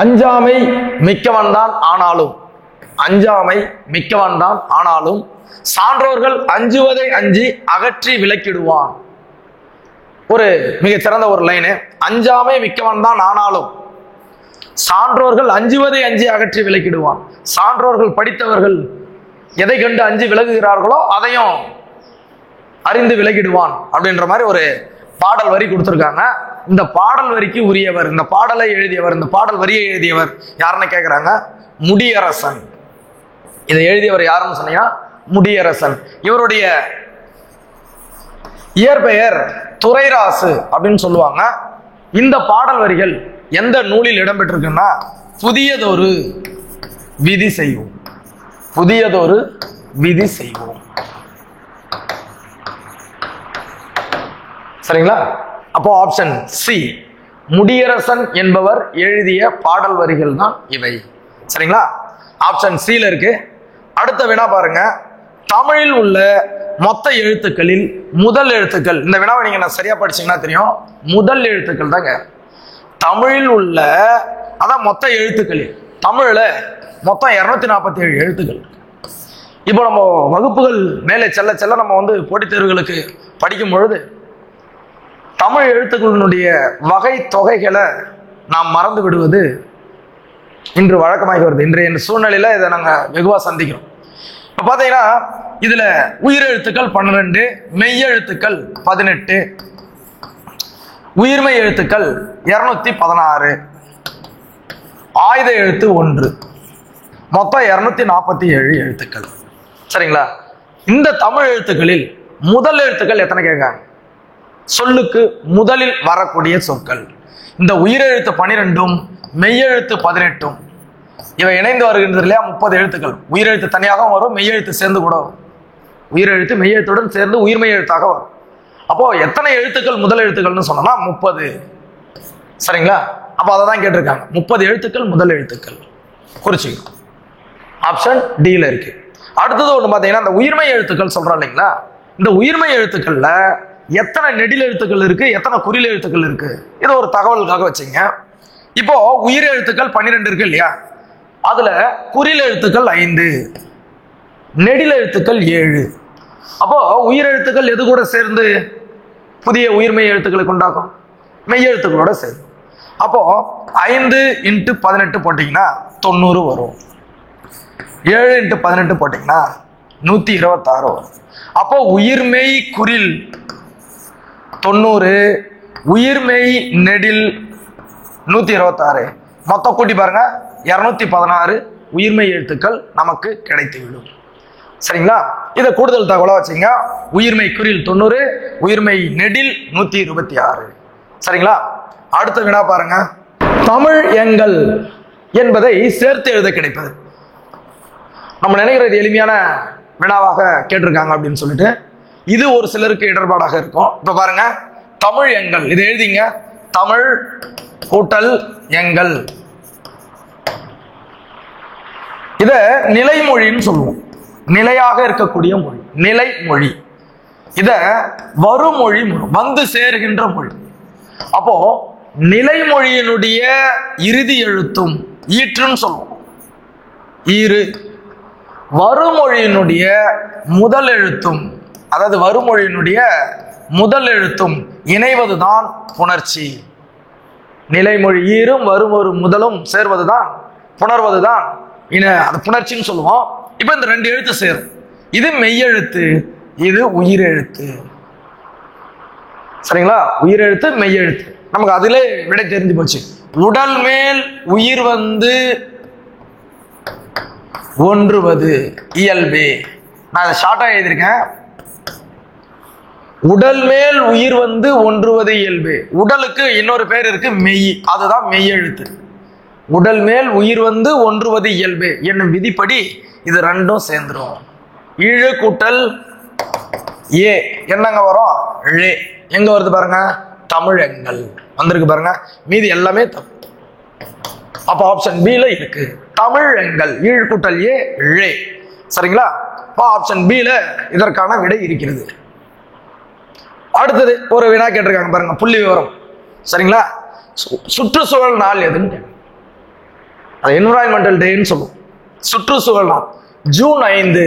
அஞ்சாமை மிக்கவன் தான் ஆனாலும், அஞ்சாமை மிக்கவன் தான் ஆனாலும் சான்றோர்கள் அஞ்சுவதை அஞ்சி அகற்றி விலக்கிடுவான். ஒரு மிகச்சிறந்த ஒரு லைனு. அஞ்சாமை மிக்கவன் தான் ஆனாலும் சான்றோர்கள் அஞ்சுவதை அஞ்சி அகற்றி விலக்கிடுவான். சான்றோர்கள் படித்தவர்கள் எதை கண்டு அஞ்சி விலகுகிறார்களோ அதையும் அறிந்து விலகிடுவான் அப்படின்ற மாதிரி ஒரு பாடல் வரி கொடுத்திருக்காங்க. இந்த பாடல் வரிக்கு உரியவர், இந்த பாடலை எழுதியவர், இந்த பாடல் வரியை எழுதியவர் யாருன்னு கேட்கிறாங்க. முடியரசன். இதை எழுதியவர் யாருன்னு சொன்னீங்கன்னா முடியரசன். இவருடைய இயற்பெயர் துரைராசு அப்படின்னு சொல்லுவாங்க. இந்த பாடல் வரிகள் எந்த நூலில் இடம்பெற்றிருக்குன்னா புதியதொரு விதி செய்வோம், புதியதொரு விதி செய்வோம். சரிங்களா? அப்போ ஆப்ஷன் சி, முடியரசன் என்பவர் எழுதிய பாடல் வரிகள் தான் இவை. சரிங்களா? ஆப்ஷன் சில இருக்கு. அடுத்த வினா பாருங்க. தமிழில் உள்ள மொத்த எழுத்துக்களில் முதல் எழுத்துக்கள், இந்த வினாவை நீங்க நான் சரியா படிச்சீங்கன்னா தெரியும், முதல் எழுத்துக்கள் தாங்க. தமிழில் உள்ள அதான் மொத்த எழுத்துக்களில், தமிழ்ல மொத்தம் 247 எழுத்துக்கள். இப்போ நம்ம வகுப்புகள் மேலே செல்ல செல்ல நம்ம போட்டித் தேர்வுகளுக்கு படிக்கும் பொழுது தமிழ் எழுத்துக்களினுடைய வகை தொகைகளை நாம் மறந்து விடுவது இன்று வழக்கமாகி வருது. இன்றைய சூழ்நிலையில இதை நாங்கள் வெகுவா சந்திக்கிறோம். இப்போ பார்த்தீங்கன்னா இதுல உயிரெழுத்துக்கள் 12, மெய்யெழுத்துக்கள் 18, உயிர்மெய் எழுத்துக்கள் 216, ஆயுத எழுத்து 1, மொத்தம் 247 எழுத்துக்கள். சரிங்களா? இந்த தமிழ் எழுத்துக்களில் முதல் எழுத்துக்கள் எத்தனை கேட்காங்க? சொல்லுக்கு முதலில் வரக்கூடிய சொற்கள். இந்த உயிரெழுத்து 12ம் மெய்யெழுத்து 18ம் இவை இணைந்து வருகின்றது இல்லையா? 30 எழுத்துக்கள். உயிரெழுத்து தனியாக வரும், மெய்யெழுத்து சேர்ந்து கூட வரும். உயிரெழுத்து மெய்யெழுத்துடன் சேர்ந்து உயிர்மெய் எழுத்தாக வரும். அப்போ எத்தனை எழுத்துக்கள் முதல் எழுத்துக்கள்னு சொன்னோம்னா 30. சரிங்களா? அப்போ அதை தான் கேட்டிருக்காங்க. 30 எழுத்துக்கள் முதல் எழுத்துக்கள். குறிச்சிக்கணும். ஆப்ஷன் டில இருக்கு. அடுத்தது ஒன்று பார்த்தீங்கன்னா இந்த உயிர்மெய் எழுத்துக்கள் சொல்றோம் இல்லைங்களா? இந்த உயிர்மெய் எழுத்துக்கள்ல எத்தனை நெடில் எழுத்துக்கள் இருக்கு, எத்தனை குறில் எழுத்துக்கள் இருக்கு, இது ஒரு தகவலுக்காக வச்சுங்க. இப்போ உயிர் எழுத்துக்கள் 12 இருக்கு இல்லையா? அதுல குறில் எழுத்துக்கள் 5, நெடில் எழுத்துக்கள் 7. அப்போ உயிர் எழுத்துக்கள் எது கூட சேர்ந்து புதிய உயிர்மெய் எழுத்துக்களை கொண்டாக்கும்? மெய் எழுத்துக்களோட சேர்ந்து. அப்போ 5 × 18 போட்டீங்கன்னா 90 வரும். 7 × 18 போட்டீங்கன்னா 126 வரும். அப்போ உயிர்மெய் குறில் 90, உயிர்மெய் நெடில் 126, மொத்தம் கூட்டி பாருங்க 216 உயிர்மெய் எழுத்துக்கள் நமக்கு கிடைத்துவிடும். சரிங்களா? இதை கூடுதல் தகவலா வச்சுங்க. உயிர்மெய் குறில் 90, உயிர்மெய் நெடில் 126. சரிங்களா? அடுத்த வினா பாருங்க. தமிழ் எங்கள் என்பதை சேர்த்து எழுத கிடைப்பது. நம்ம நினைக்கிறது எளிமையான வினாவாக கேட்டிருக்காங்க அப்படின்னு சொல்லிட்டு இது ஒரு சிலருக்கு இடர்பாடாக இருக்கும். இப்ப பாருங்க, தமிழ் எங்கள் இதை எழுதிங்க. தமிழ் கூட்டல் எங்கள், இத நிலைமொழின்னு சொல்லுவோம். நிலையாக இருக்கக்கூடிய மொழி, நிலைமொழி. இத வருமொழி, வந்து சேருகின்ற மொழி. அப்போ நிலைமொழியினுடைய இறுதி எழுத்தும் ஈற்றுன்னு சொல்லுவோம், ஈறு. வருமொழியினுடைய முதல் எழுத்தும், அதாவது வருமொழியினுடைய முதல் எழுத்தும் இணைவதுதான் புணர்ச்சி. நிலைமொழி ஈரும் வருமொரு முதலும் சேர்வதுதான், புணர்வதுதான் அது புணர்ச்சின்னு சொல்லுவோம். இப்ப இந்த 2 எழுத்து சேரும். இது மெய்யெழுத்து, இது உயிரெழுத்து. சரிங்களா? உயிரெழுத்து மெய்யெழுத்து. நமக்கு அதிலே விடை தெரிஞ்சு போச்சு. உடல் மேல் உயிர் வந்து ஒன்றுவது இயல்பே. நான் அதை ஷார்ட்டா எழுதியிருக்கேன். உடல் மேல் உயிர் வந்து ஒன்றுவது இயல்பு. உடலுக்கு இன்னொரு பேர் இருக்கு, மெய். அதுதான் மெய்யெழுத்து. உடல் மேல் உயிர் வந்து ஒன்றுவது இயல்பு என்னும் விதிப்படி இது ரெண்டும் சேர்ந்துரும். இழு கூட்டல் ஏ என்னங்க வரும்? ழே. எங்க வருது பாருங்க? தமிழெங்கள் வந்திருக்கு பாருங்க. மீதி எல்லாமே தப்பு. அப்ப ஆப்ஷன் பில இருக்கு தமிழெங்கள், ஈழ் கூட்டல் ஏ ழே. சரிங்களா? ஆப்ஷன் பில இதற்கான விடை இருக்கிறது. அடுத்தது ஒரு வினா கேட்டிருக்காங்க பாருங்க, புள்ளி விவரம். சரிங்களா? சுற்றுச்சூழல் நாள் எதுன்னு அது என்விரான்மெண்டல் டேன்னு சொல்லுவோம். சுற்றுச்சூழல் நாள் ஜூன் 5.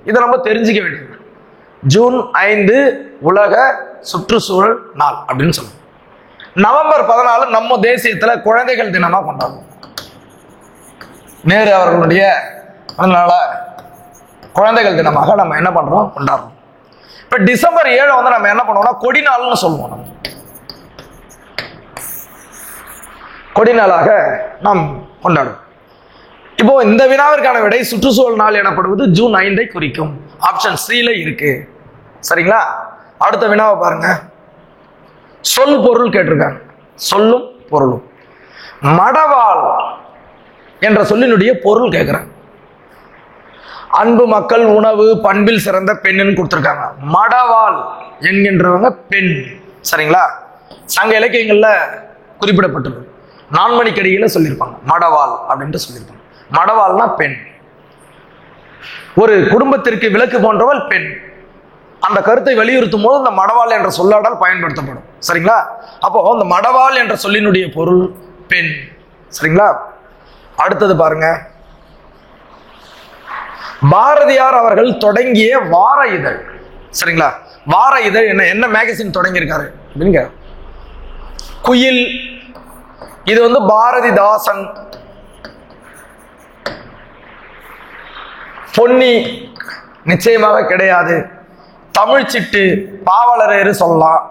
இதை நம்ம தெரிஞ்சுக்க வேண்டியது. ஜூன் 5 உலக சுற்றுச்சூழல் நாள் அப்படின்னு சொல்லுவோம். நவம்பர் 14 நம்ம தேசியத்துல குழந்தைகள் தினமா கொண்டாடுவோம். நேரு அவர்களுடைய அதனால குழந்தைகள் தினமாக நம்ம என்ன பண்றோம், கொண்டாடுறோம். இப்ப டிசம்பர் 7 வந்து நம்ம என்ன பண்ணுவோம்னா கொடி நாள்னு சொல்லுவோம். நம்ம கொடி நாளாக நாம் கொண்டாடுவோம். இப்போ இந்த வினாவிற்கான விடை சுற்றுச்சூழல் நாள் எனப்படுவது ஜூன் 5 குறிக்கும். ஆப்ஷன் C-ல இருக்கு. சரிங்களா? அடுத்த வினாவை பாருங்க. சொல் பொருள் கேட்டிருக்காங்க. சொல்லும் பொருளும். மடவாள் என்ற சொல்லினுடைய பொருள் கேட்கிறாங்க. அன்பு, மக்கள், உணவு, பண்பில் சிறந்த பெண்ணுன்னு கொடுத்திருக்காங்க. மடவாள் என்கின்றவங்க பெண். சரிங்களா? சங்க இலக்கியங்கள்ல குறிப்பிடப்பட்டது. நான்மணிக்கடியில சொல்லியிருப்பாங்க மடவாள் அப்படின்ட்டு சொல்லியிருப்பாங்க. மடவாள்னா பெண். ஒரு குடும்பத்திற்கு விளக்கு போன்றவள் பெண். அந்த கருத்தை வலியுறுத்தும் போது இந்த மடவாள் என்ற சொல்லாடல் பயன்படுத்தப்படும். சரிங்களா? அப்போ இந்த மடவாள் என்ற சொல்லினுடைய பொருள் பெண். சரிங்களா? அடுத்தது பாருங்க. பாரதியார் அவர்கள் தொடங்கிய வார இதழ். சரிங்களா? வார இதழ் என்ன மேகசின் தொடங்கி இருக்காரு அப்படிங்க? குயில். இது வந்து பாரதிதாசன். பொன்னி நிச்சயமாக கிடையாது. தமிழ் சிட்டு, பாவலரேறு சொல்லலாம்.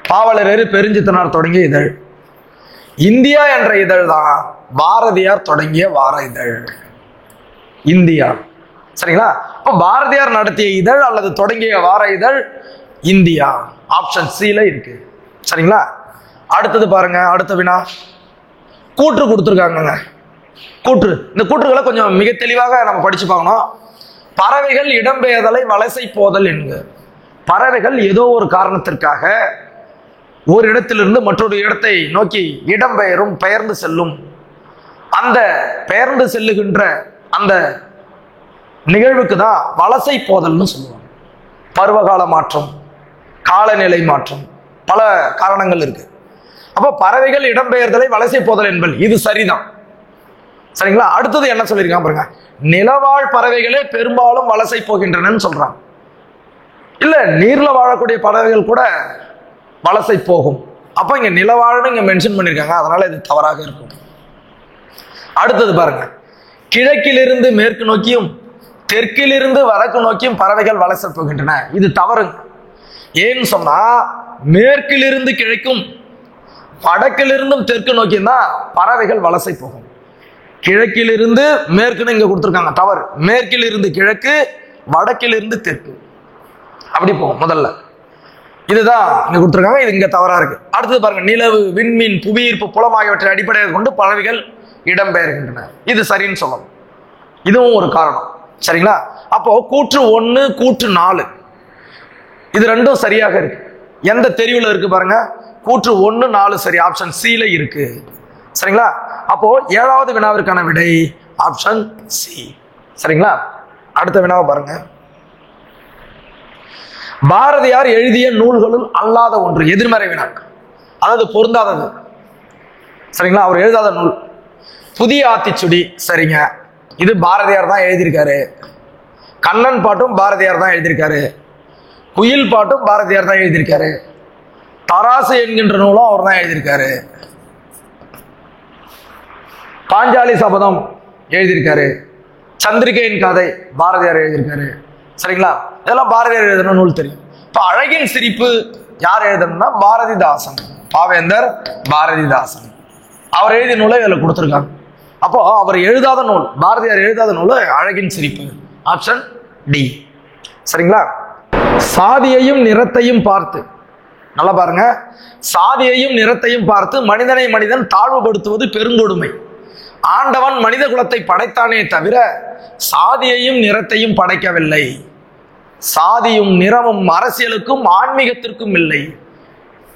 பாவலரேறு பெருஞ்சித்தனார் தொடங்கிய இதழ். இந்தியா என்ற இதழ் தான் பாரதியார் தொடங்கிய வார இதழ். இந்தியா. சரிங்களா? இப்போ பாரதியார் நடத்திய இதழ் அல்லது தொடங்கிய வார இதழ் இந்தியா. ஆப்ஷன் C-ல இருக்கு. சரிங்களா? அடுத்தது பாருங்க. அடுத்த வினா கூற்று கொடுத்துருக்காங்க. கூற்று. இந்த கூற்றுகளை கொஞ்சம் மிக தெளிவாக நம்ம படிச்சு பார்க்கணும். பறவைகள் இடம்பெயர்தலை வலசை போதல் என்க. பறவைகள் ஏதோ ஒரு காரணத்திற்காக ஒரு இடத்திலிருந்து மற்றொரு இடத்தை நோக்கி இடம்பெயரும், பெயர்ந்து செல்லும். அந்த பெயர்ந்து செல்லுகின்ற அந்த நிகழ்வுக்கு தான் வலசை போதல்னு சொல்லுவாங்க. பருவகால மாற்றம், காலநிலை மாற்றம், பல காரணங்கள் இருக்கு. அப்போ பறவைகள் இடம்பெயர்தலை வலசை போதல் என்பது இது சரிதான். சரிங்களா? அடுத்தது என்ன சொல்லியிருக்காங்க பாருங்க. நிலவாழ் பறவைகளே பெரும்பாலும் வலசை போகின்றன சொல்றாங்க. இல்ல, நீர்ல வாழக்கூடிய பறவைகள் கூட வலசை போகும். அப்ப இங்க நிலவாழ்னு இங்க மென்ஷன் பண்ணிருக்காங்க. அதனால இது தவறாக இருக்கும். அடுத்தது பாருங்க. கிழக்கிலிருந்து மேற்கு நோக்கியும் தெற்கிலிருந்து வடக்கு நோக்கியும் பறவைகள் வலசை போகின்றன. இது தவறுங்க. ஏன்னு சொன்னா மேற்கிலிருந்து கிழக்கும் வடக்கிலிருந்தும் தெற்கு நோக்கியும் தான் பறவைகள் வலசை போகும். கிழக்கிலிருந்து மேற்குன்னு இங்க கொடுத்துருக்காங்க, தவறு. மேற்கிலிருந்து கிழக்கு, வடக்கிலிருந்து தெற்கு, அப்படி போகும் முதல்ல. இதுதான் இங்க கொடுத்துருக்காங்க. இது இங்க தவறா இருக்கு. அடுத்தது பாருங்க. நிலவு, விண்மீன், புவியீர்ப்பு புலம் ஆகியவற்றை அடிப்படையாக கொண்டு பறவைகள் இடம்பெயர்கின்றன. இது சரின்னு சொல்லணும். இதுவும் ஒரு காரணம். சரிங்களா? அப்போ கூற்று 1, கூற்று 4 இது ரெண்டும் சரியாக இருக்கு. எந்த தெரிவுல இருக்கு பாருங்க. கூற்று 1, 4 சரி. ஆப்ஷன் C-ல இருக்கு. சரிங்களா? அப்போ 7வது வினாவிற்கான விடை ஆப்ஷன் C. சரிங்களா? அடுத்த வினாவை பாருங்க. பாரதியார் எழுதிய நூல்களுள் அல்லாத ஒன்று. எதிர்மறை வினா, அதாவது பொருந்தாதது. சரிங்களா? அவர் எழுதாத நூல் புதிய ஆத்திச்சுடி. சரிங்க, இது பாரதியார் தான் எழுதியிருக்காரு. கண்ணன் பாட்டும் பாரதியார் தான் எழுதியிருக்காரு. குயில் பாட்டும் பாரதியார் தான் எழுதியிருக்காரு. தராசு என்கின்ற நூலும் அவர் தான் எழுதியிருக்காரு. பாஞ்சாலி சபதம் எழுதியிருக்காரு. சந்திரிகையின் கதை பாரதியார் எழுதியிருக்காரு. சரிங்களா? இதெல்லாம் பாரதியார் எழுதின நூல் தெரியும். இப்ப அழகின் சிரிப்பு யார் எழுதணும்னா பாரதிதாசன். பாவேந்தர் பாரதிதாசன் அவர் எழுதிய நூலை இதுல கொடுத்துருக்காங்க. அப்போ அவர் எழுதாத நூல், பாரதியார் எழுதாத நூல் அழகின் சிரிப்பு. Option D. சரிங்களா? சாதியையும் நிறத்தையும் பார்த்து, நல்லா பாருங்க. சாதியையும் நிறத்தையும் பார்த்து மனிதனை மனிதன் தாழ்வுபடுத்துவது பெருங்கொடுமை. ஆண்டவன் மனித குலத்தை படைத்தானே தவிர சாதியையும் நிறத்தையும் படைக்கவில்லை. சாதியும் நிறமும் அரசியலுக்கும் ஆன்மீகத்திற்கும் இல்லை.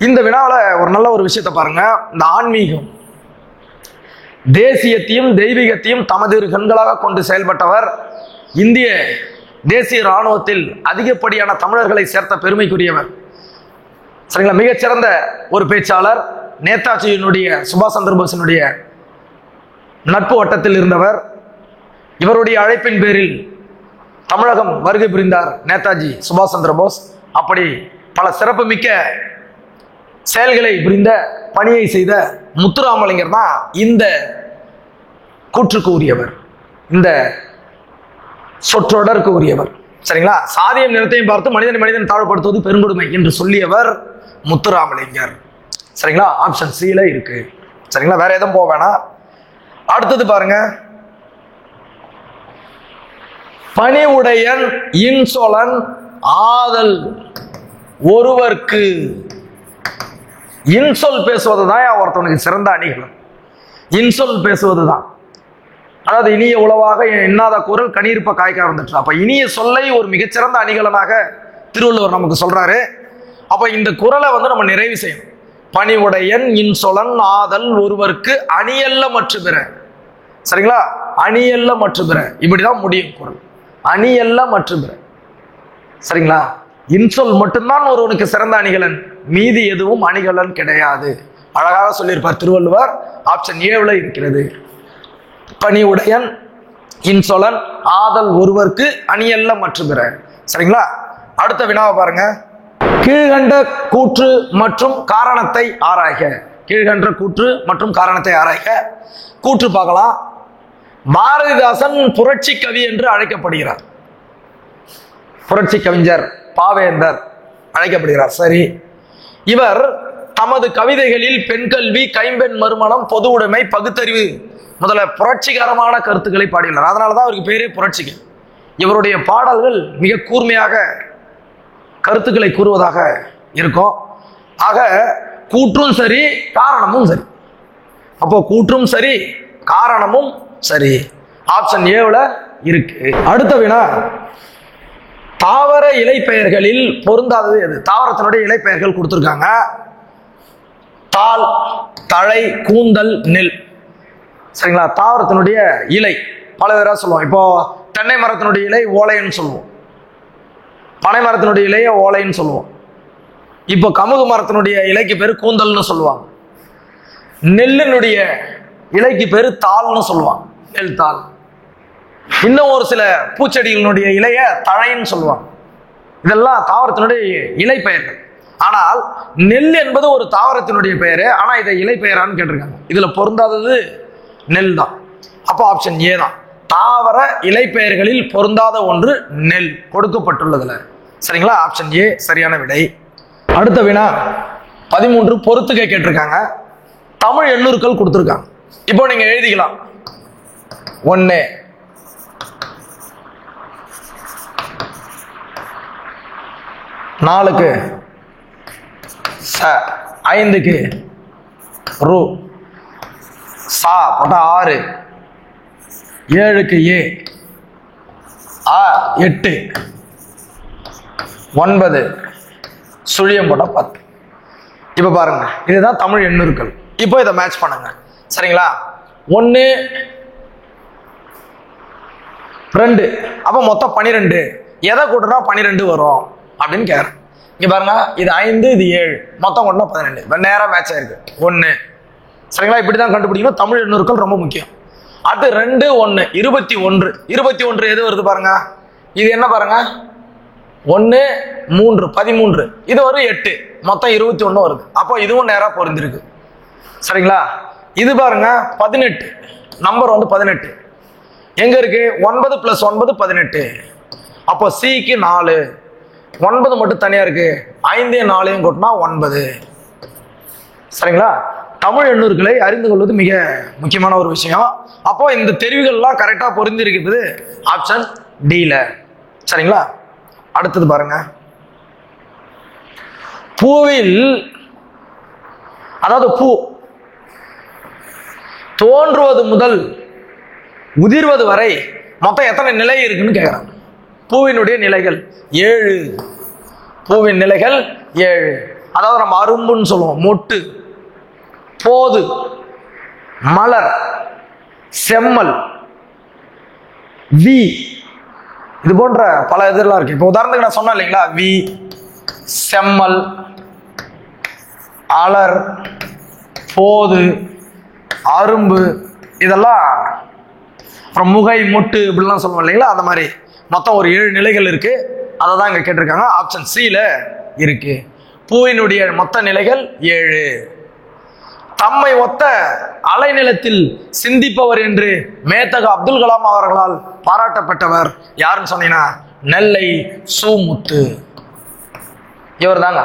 இந்த வினாவில் ஒரு நல்ல ஒரு விஷயத்தை பாருங்க. இந்த ஆன்மீகம் தேசியத்தையும் தெய்வீகத்தையும் தமது கண்களாக கொண்டு செயல்பட்டவர். இந்திய தேசிய இராணுவத்தில் அதிகப்படியான தமிழர்களை சேர்த்த பெருமைக்குரியவர். சரிங்களா? மிகச்சிறந்த ஒரு பேச்சாளர், நேதாஜியினுடைய சுபாஷ் சந்திர போஸினுடைய நட்பு வட்டத்தில் இருந்தவர். இவருடைய அழைப்பின் பேரில் தமிழகம் வருகை புரிந்தார் நேதாஜி சுபாஷ் சந்திர போஸ். அப்படி பல சிறப்புமிக்க செயல்களை புரிந்த பணியை செய்த முத்துராமலிங்கர் தான் இந்த கூற்றுக்கு உரியவர், இந்த சொற்றொடருக்கு உரியவர். சரிங்களா? சாதியம் நிறத்தையும் பார்த்து மனிதன் தாழ்வுபடுத்துவது பெருங்கொடுமை என்று சொல்லியவர் முத்துராமலிங்கர். சரிங்களா? ஆப்ஷன் சில இருக்கு. சரிங்களா? வேற எதுவும் போக வேணாம். அடுத்தது பாருங்க, பணிவுடையன் இன்சொலன் ஆதல் ஒருவர்க்கு. இன்சொல் பேசுவது தான் ஒருத்தவனுக்கு சிறந்த அணிகலன். இன்சொல் பேசுவது தான், அதாவது இனிய உளவாக எண்ணாத குரல் கனியிருப்ப காய்க்க வந்துட்டு. அப்ப இனிய சொல்லை ஒரு மிகச்சிறந்த அணிகலனாக திருவள்ளுவர் நமக்கு சொல்றாரு. அப்ப இந்த குரலை நம்ம நிறைவு செய்யணும். பணிவுடையன் இன்சொலன் ஆதல் ஒருவர்க்கு அணியல்ல மற்ற பிற. சரிங்களா? அணியல்ல மற்ற பிற, இப்படிதான் முடியும் குரல். அணியல்ல மற்ற பிற. சரிங்களா? இன்சொல் மட்டும்தான் ஒருவனுக்கு சிறந்த அணிகலன், மீதி எதுவும் அணிகலன் கிடையாது. அழகாக சொல்லியிருப்பார் திருவள்ளுவர். ஆப்ஷன் ஏவுல இருக்கிறது. பணிவுடையன் இன்சொலன் ஆதல் ஒருவர்க்கு அணியல்ல மற்ற பிற. சரிங்களா? அடுத்த வினாவை பாருங்க. கீழ்கண்ட கூற்று மற்றும் காரணத்தை ஆராய்க. கீழ்கண்ட கூற்று மற்றும் காரணத்தை ஆராய்க. கூற்று பார்க்கலாம். பாரதிதாசன் புரட்சி கவி என்று அழைக்கப்படுகிறார். புரட்சி கவிஞர் பாவேந்தர் அழைக்கப்படுகிறார். சரி, இவர் தமது கவிதைகளில் பெண் கல்வி, கைம்பெண் மறுமணம், பொது உடைமை, பகுத்தறிவு முதல புரட்சிகரமான கருத்துக்களை பாடியுள்ளார். அதனாலதான் அவருக்கு பேரே புரட்சிகள். இவருடைய பாடல்கள் மிக கூர்மையாக கருத்துக்களை கூறுவதாக இருக்கும். ஆக கூற்றும் சரி, காரணமும் சரி. அப்போ கூற்றும் சரி, காரணமும் சரி. ஆப்ஷன் ஏவுல இருக்கு. அடுத்த வினா, தாவர இலை பெயர்களில் பொருந்தாதது எது? தாவரத்தினுடைய இலை பெயர்கள் கொடுத்திருக்காங்க. தாள், தழை, கூந்தல், நெல். சரிங்களா? தாவரத்தினுடைய இலை பல பேரா சொல்லுவோம். இப்போ தென்னை மரத்தினுடைய இலை ஓலைன்னு சொல்லுவோம், பனை மரத்தினுடைய இலையை ஓலைன்னு சொல்லுவோம். இப்போ கமுகு மரத்தினுடைய இலைக்கு பேரு கூந்தல்னு சொல்லுவாங்க. நெல்லினுடைய இலைக்கு பேரு தாள்னு சொல்லுவாங்க, நெல் தாள். இன்னும் ஒரு சில பூச்செடிகளினுடைய இலைய தழைன்னு சொல்லுவாங்க. இதெல்லாம் தாவரத்தினுடைய இலை பெயர்கள். ஆனால் நெல் என்பது ஒரு தாவரத்தினுடைய பெயரு. ஆனா இதை இலை பெயரான்னு கேட்டிருக்காங்க. இதுல பொருந்தாதது நெல் தான். அப்போ ஆப்ஷன் ஏ தான். தாவர இலை பெயர்களில் பொருந்தாத ஒன்று நெல் கொடுக்கப்பட்டுள்ளதுல. சரிங்களா? ஆப்ஷன் ஏ சரியான விடை. அடுத்த வினா 13 பொறுத்துகை கேட்டிருக்காங்க. தமிழ் எண்ணூறுக்கள் கொடுத்திருக்காங்க. இப்போ நீங்க எழுதிக்கலாம். 1 4க்கு ச, 5க்கு ரு, சா போட்டா 6, 7க்கு ஏ, 8, 9 சுழியம் போட்டா 10. இப்ப பாருங்க, இதுதான் தமிழ் எண்ணூறுக்கள். இப்போ இதை மேட்ச் பண்ணுங்க. சரிங்களா? 1 2, அப்ப மொத்தம் 12. எதை கூட்டினா 12 வரும் அப்படின்னு கேட்குறேன். இங்க பாருங்க, இது 5, இது 7, மொத்தம் கூட்டினா 12. இப்போ நேரம் மேட்ச் ஆயிருக்கு 1. சரிங்களா? இப்படிதான் கண்டுபிடிக்கணும். தமிழ் எண்ணூறுக்கள் ரொம்ப முக்கியம். அது 2, 1, 21. 21 எது வருது பாருங்க. இது என்ன பாருங்க, 1, 3, 13. இது ஒரு 8, மொத்தம் 21 வருது. அப்போ இதுவும் நேரா பொருந்திருக்கு. சரிங்களா? இது பாருங்க 18, நம்பர் 18 எங்க இருக்கு? 9 + 9 18. அப்போ சிக்கு 4, 9 மட்டும் தனியா இருக்கு. 5 4 கூட்டினா 9. சரிங்களா? தமிழ் எண்ணூறுகளை அறிந்து கொள்வது மிக முக்கியமான ஒரு விஷயம். அப்போ இந்த தெரிவுகள்லாம் கரெக்டா பொருந்தி இருக்குது ஆப்ஷன் டில. சரிங்களா? அடுத்தது பாருங்க, பூவில், அதாவது பூ தோன்றுவது முதல் உதிர்வது வரை மொத்தம் எத்தனை நிலை இருக்குன்னு கேட்கிறாங்க. பூவினுடைய நிலைகள் 7. பூவின் நிலைகள் 7. அதாவது நம்ம அரும்புன்னு சொல்லுவோம், மொட்டு, போது, மலர், செம்மல், வி, இது போன்ற பல இதெல்லாம் இருக்கு. இப்போ உதாரணத்துக்கு நான் சொன்னேன் இல்லைங்களா, வி, செம்மல், அலர், போது, அரும்பு, இதெல்லாம் அப்புறம் முகை, முட்டு இப்படிலாம் சொல்லுவோம் இல்லைங்களா, அந்த மாதிரி மொத்தம் ஒரு 7 நிலைகள் இருக்கு. அதை தான் இங்க கேட்டிருக்காங்க. ஆப்ஷன் சில இருக்கு. பூவினுடைய மொத்த நிலைகள் 7. தம்மை ஒத்த அலைநிலத்தில் சிந்திப்பவர் என்று மேதக அப்துல் கலாம் அவர்களால் பாராட்டப்பட்டவர் யாருன்னு சொன்னீங்கன்னா நெல்லை சு. முத்து. இவர் தாங்க.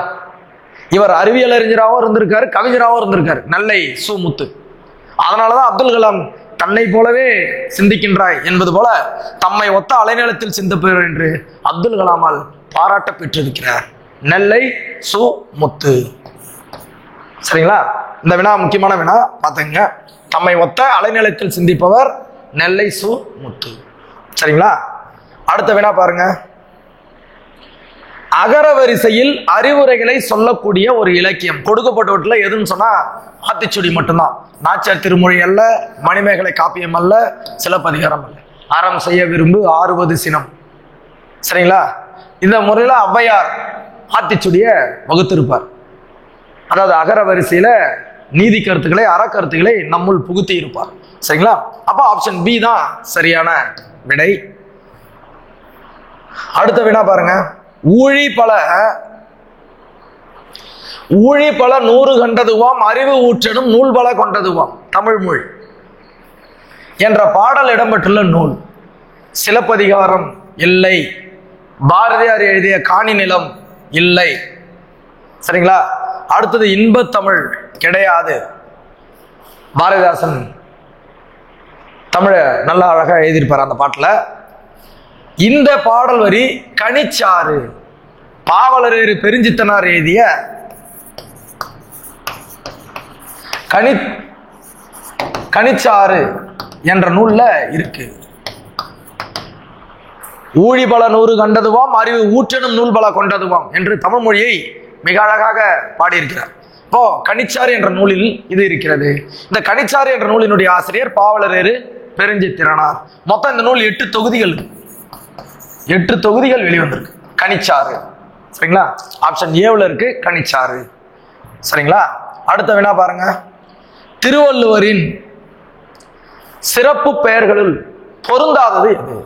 இவர் அறிவியல் அறிஞராகவும் இருந்திருக்காரு, கவிஞராகவும் இருந்திருக்காரு. நெல்லை சு. முத்து. அதனாலதான் அப்துல் கலாம் தன்னை போலவே சிந்திக்கின்றாய் என்பது போல தம்மை ஒத்த அலைநிலத்தில் சிந்திப்பவர் என்று அப்துல் கலாமால் பாராட்ட பெற்றிருக்கிறார். நெல்லை சு. முத்து. சரிங்களா? இந்த வினா முக்கியமான வினா, பார்த்துங்க. தம்மை ஒத்த அலைநிலத்தில் சிந்திப்பவர் நெல்லை சு. முத்து. சரிங்களா? அடுத்த வினா பாருங்க. அகர வரிசையில் அறிவுரைகளை சொல்லக்கூடிய ஒரு இலக்கியம் கொடுக்கப்பட்டவற்றில் எதுன்னு சொன்னா ஆத்திச்சுடி மட்டும்தான். நாச்சியார் திருமொழி அல்ல, மணிமேகலை காப்பியம் அல்ல, சிலப்பதிகாரம் அல்ல. அறம் செய்ய விரும்பு 60 சினம். சரிங்களா? இந்த முறையில் ஔவையார் ஆத்திச்சுடிய வகுத்திருப்பார். அதாவது அகர வரிசையில நீதி கருத்துக்களை, அறக்கருத்துக்களை நம்முள் புகுத்தி இருப்பார். சரிங்களா? அப்ப ஆப்ஷன் பி தான் சரியான விடை. அடுத்த வினா பாருங்க. ஊழி பல 100 கண்டதுவாம், அறிவு ஊற்றனும் நூல் பல கொண்டதுவாம் தமிழ் மொழி என்ற பாடல் இடம்பெற்றுள்ள நூல். சிலப்பதிகாரம் இல்லை, பாரதியார் எழுதிய காணி நிலம் இல்லை. சரிங்களா? அடுத்தது இன்பத்தமிழ் கிடையாது. பாரதிதாசன் தமிழ நல்லா அழகா எழுதியிருப்பார் அந்த பாட்டுல. இந்த பாடல் வரி கனிச்சாறு, பாவலரேறு பெருஞ்சித்தனார் எழுதிய கனிச்சாறு என்ற நூல்ல இருக்கு. ஊழி பல 100 கண்டதுவாம், அறிவு ஊற்றனும் நூல் பல கொண்டதுவாம் என்று தமிழ் மொழியை மிக அழகாக பாடியிருக்கிறார். இப்போ கனிச்சாறு என்ற நூலில் இது இருக்கிறது. இந்த கனிச்சாறு என்ற நூலினுடைய ஆசிரியர் பாவலரேறு பெருஞ்சித்திரனார். மொத்தம் இந்த நூல் 8 தொகுதிகள், 8 தொகுதிகள் வெளிவந்திருக்கு. கனிச்சாறு. சரிங்களா? ஆப்ஷன் ஏவில் இருக்கு கனிச்சாறு. சரிங்களா? அடுத்த வினா பாருங்க. திருவள்ளுவரின் சிறப்பு பெயர்களுள் பொருந்தாதது எது?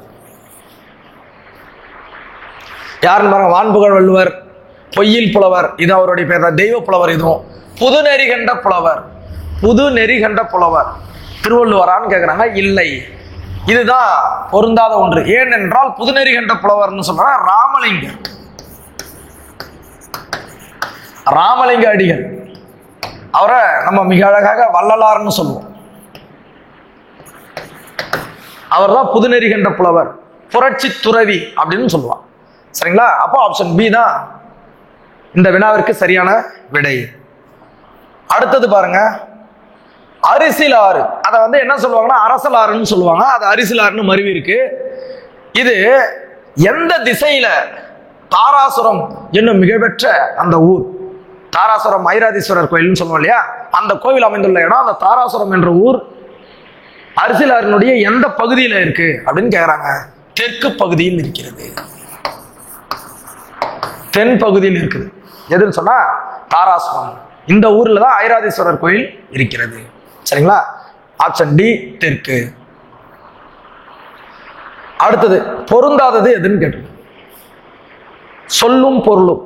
யாருன்னு பாருங்க. வான்புகழ் வள்ளுவர், பொய்யில் புலவர், இது அவருடைய பேர் தான். தெய்வ புலவர் இதுவும். புதுநெறி கண்ட புலவர், புதுநெறி கண்ட புலவர் திருவள்ளுவரான்னு கேட்கிறாங்க. இல்லை, இதுதான் பொருந்தாத ஒன்று. ஏனென்றால் புதுநெறி கண்ட புலவர்னு சொல்ற ராமலிங்க அடிகள். அவரை நம்ம மிக அழகாக வள்ளலார்னு சொல்லுவோம். அவர் தான் புதுநெறி கண்ட புலவர், புரட்சி துறவி அப்படின்னு சொல்லுவான். சரிங்களா? அப்போ ஆப்ஷன் பி தான் இந்த வினாவிற்கு சரியான விடை. அடுத்தது பாருங்க. அரிசிலாறு, அதை என்ன சொல்லுவாங்கன்னா அரசலாறுன்னு சொல்லுவாங்க. அது அரிசிலாறுன்னு மருவி இருக்கு. இது எந்த திசையில? தாராசுரம் என்னும் மிகப்பெற்ற அந்த ஊர், தாராசுரம் ஐராதீஸ்வரர் கோயில்னு சொல்லுவோம் இல்லையா, அந்த கோவில் அமைந்துள்ள இடம். அந்த தாராசுரம் என்ற ஊர் அரிசிலாறினுடைய எந்த பகுதியில இருக்கு அப்படின்னு கேக்குறாங்க. தெற்கு பகுதியில் இருக்கிறது, தென் பகுதியில் இருக்குது. எதுன்னு சொன்னா தாராசுரம். இந்த ஊர்ல தான் ஐராதீஸ்வரர் கோயில் இருக்கிறது. சரிங்களா? ஆப்ஷன் டி தெற்கு. அடுத்தது பொருந்தாதது எதுன்னு கேட்டு, சொல்லும் பொருளும்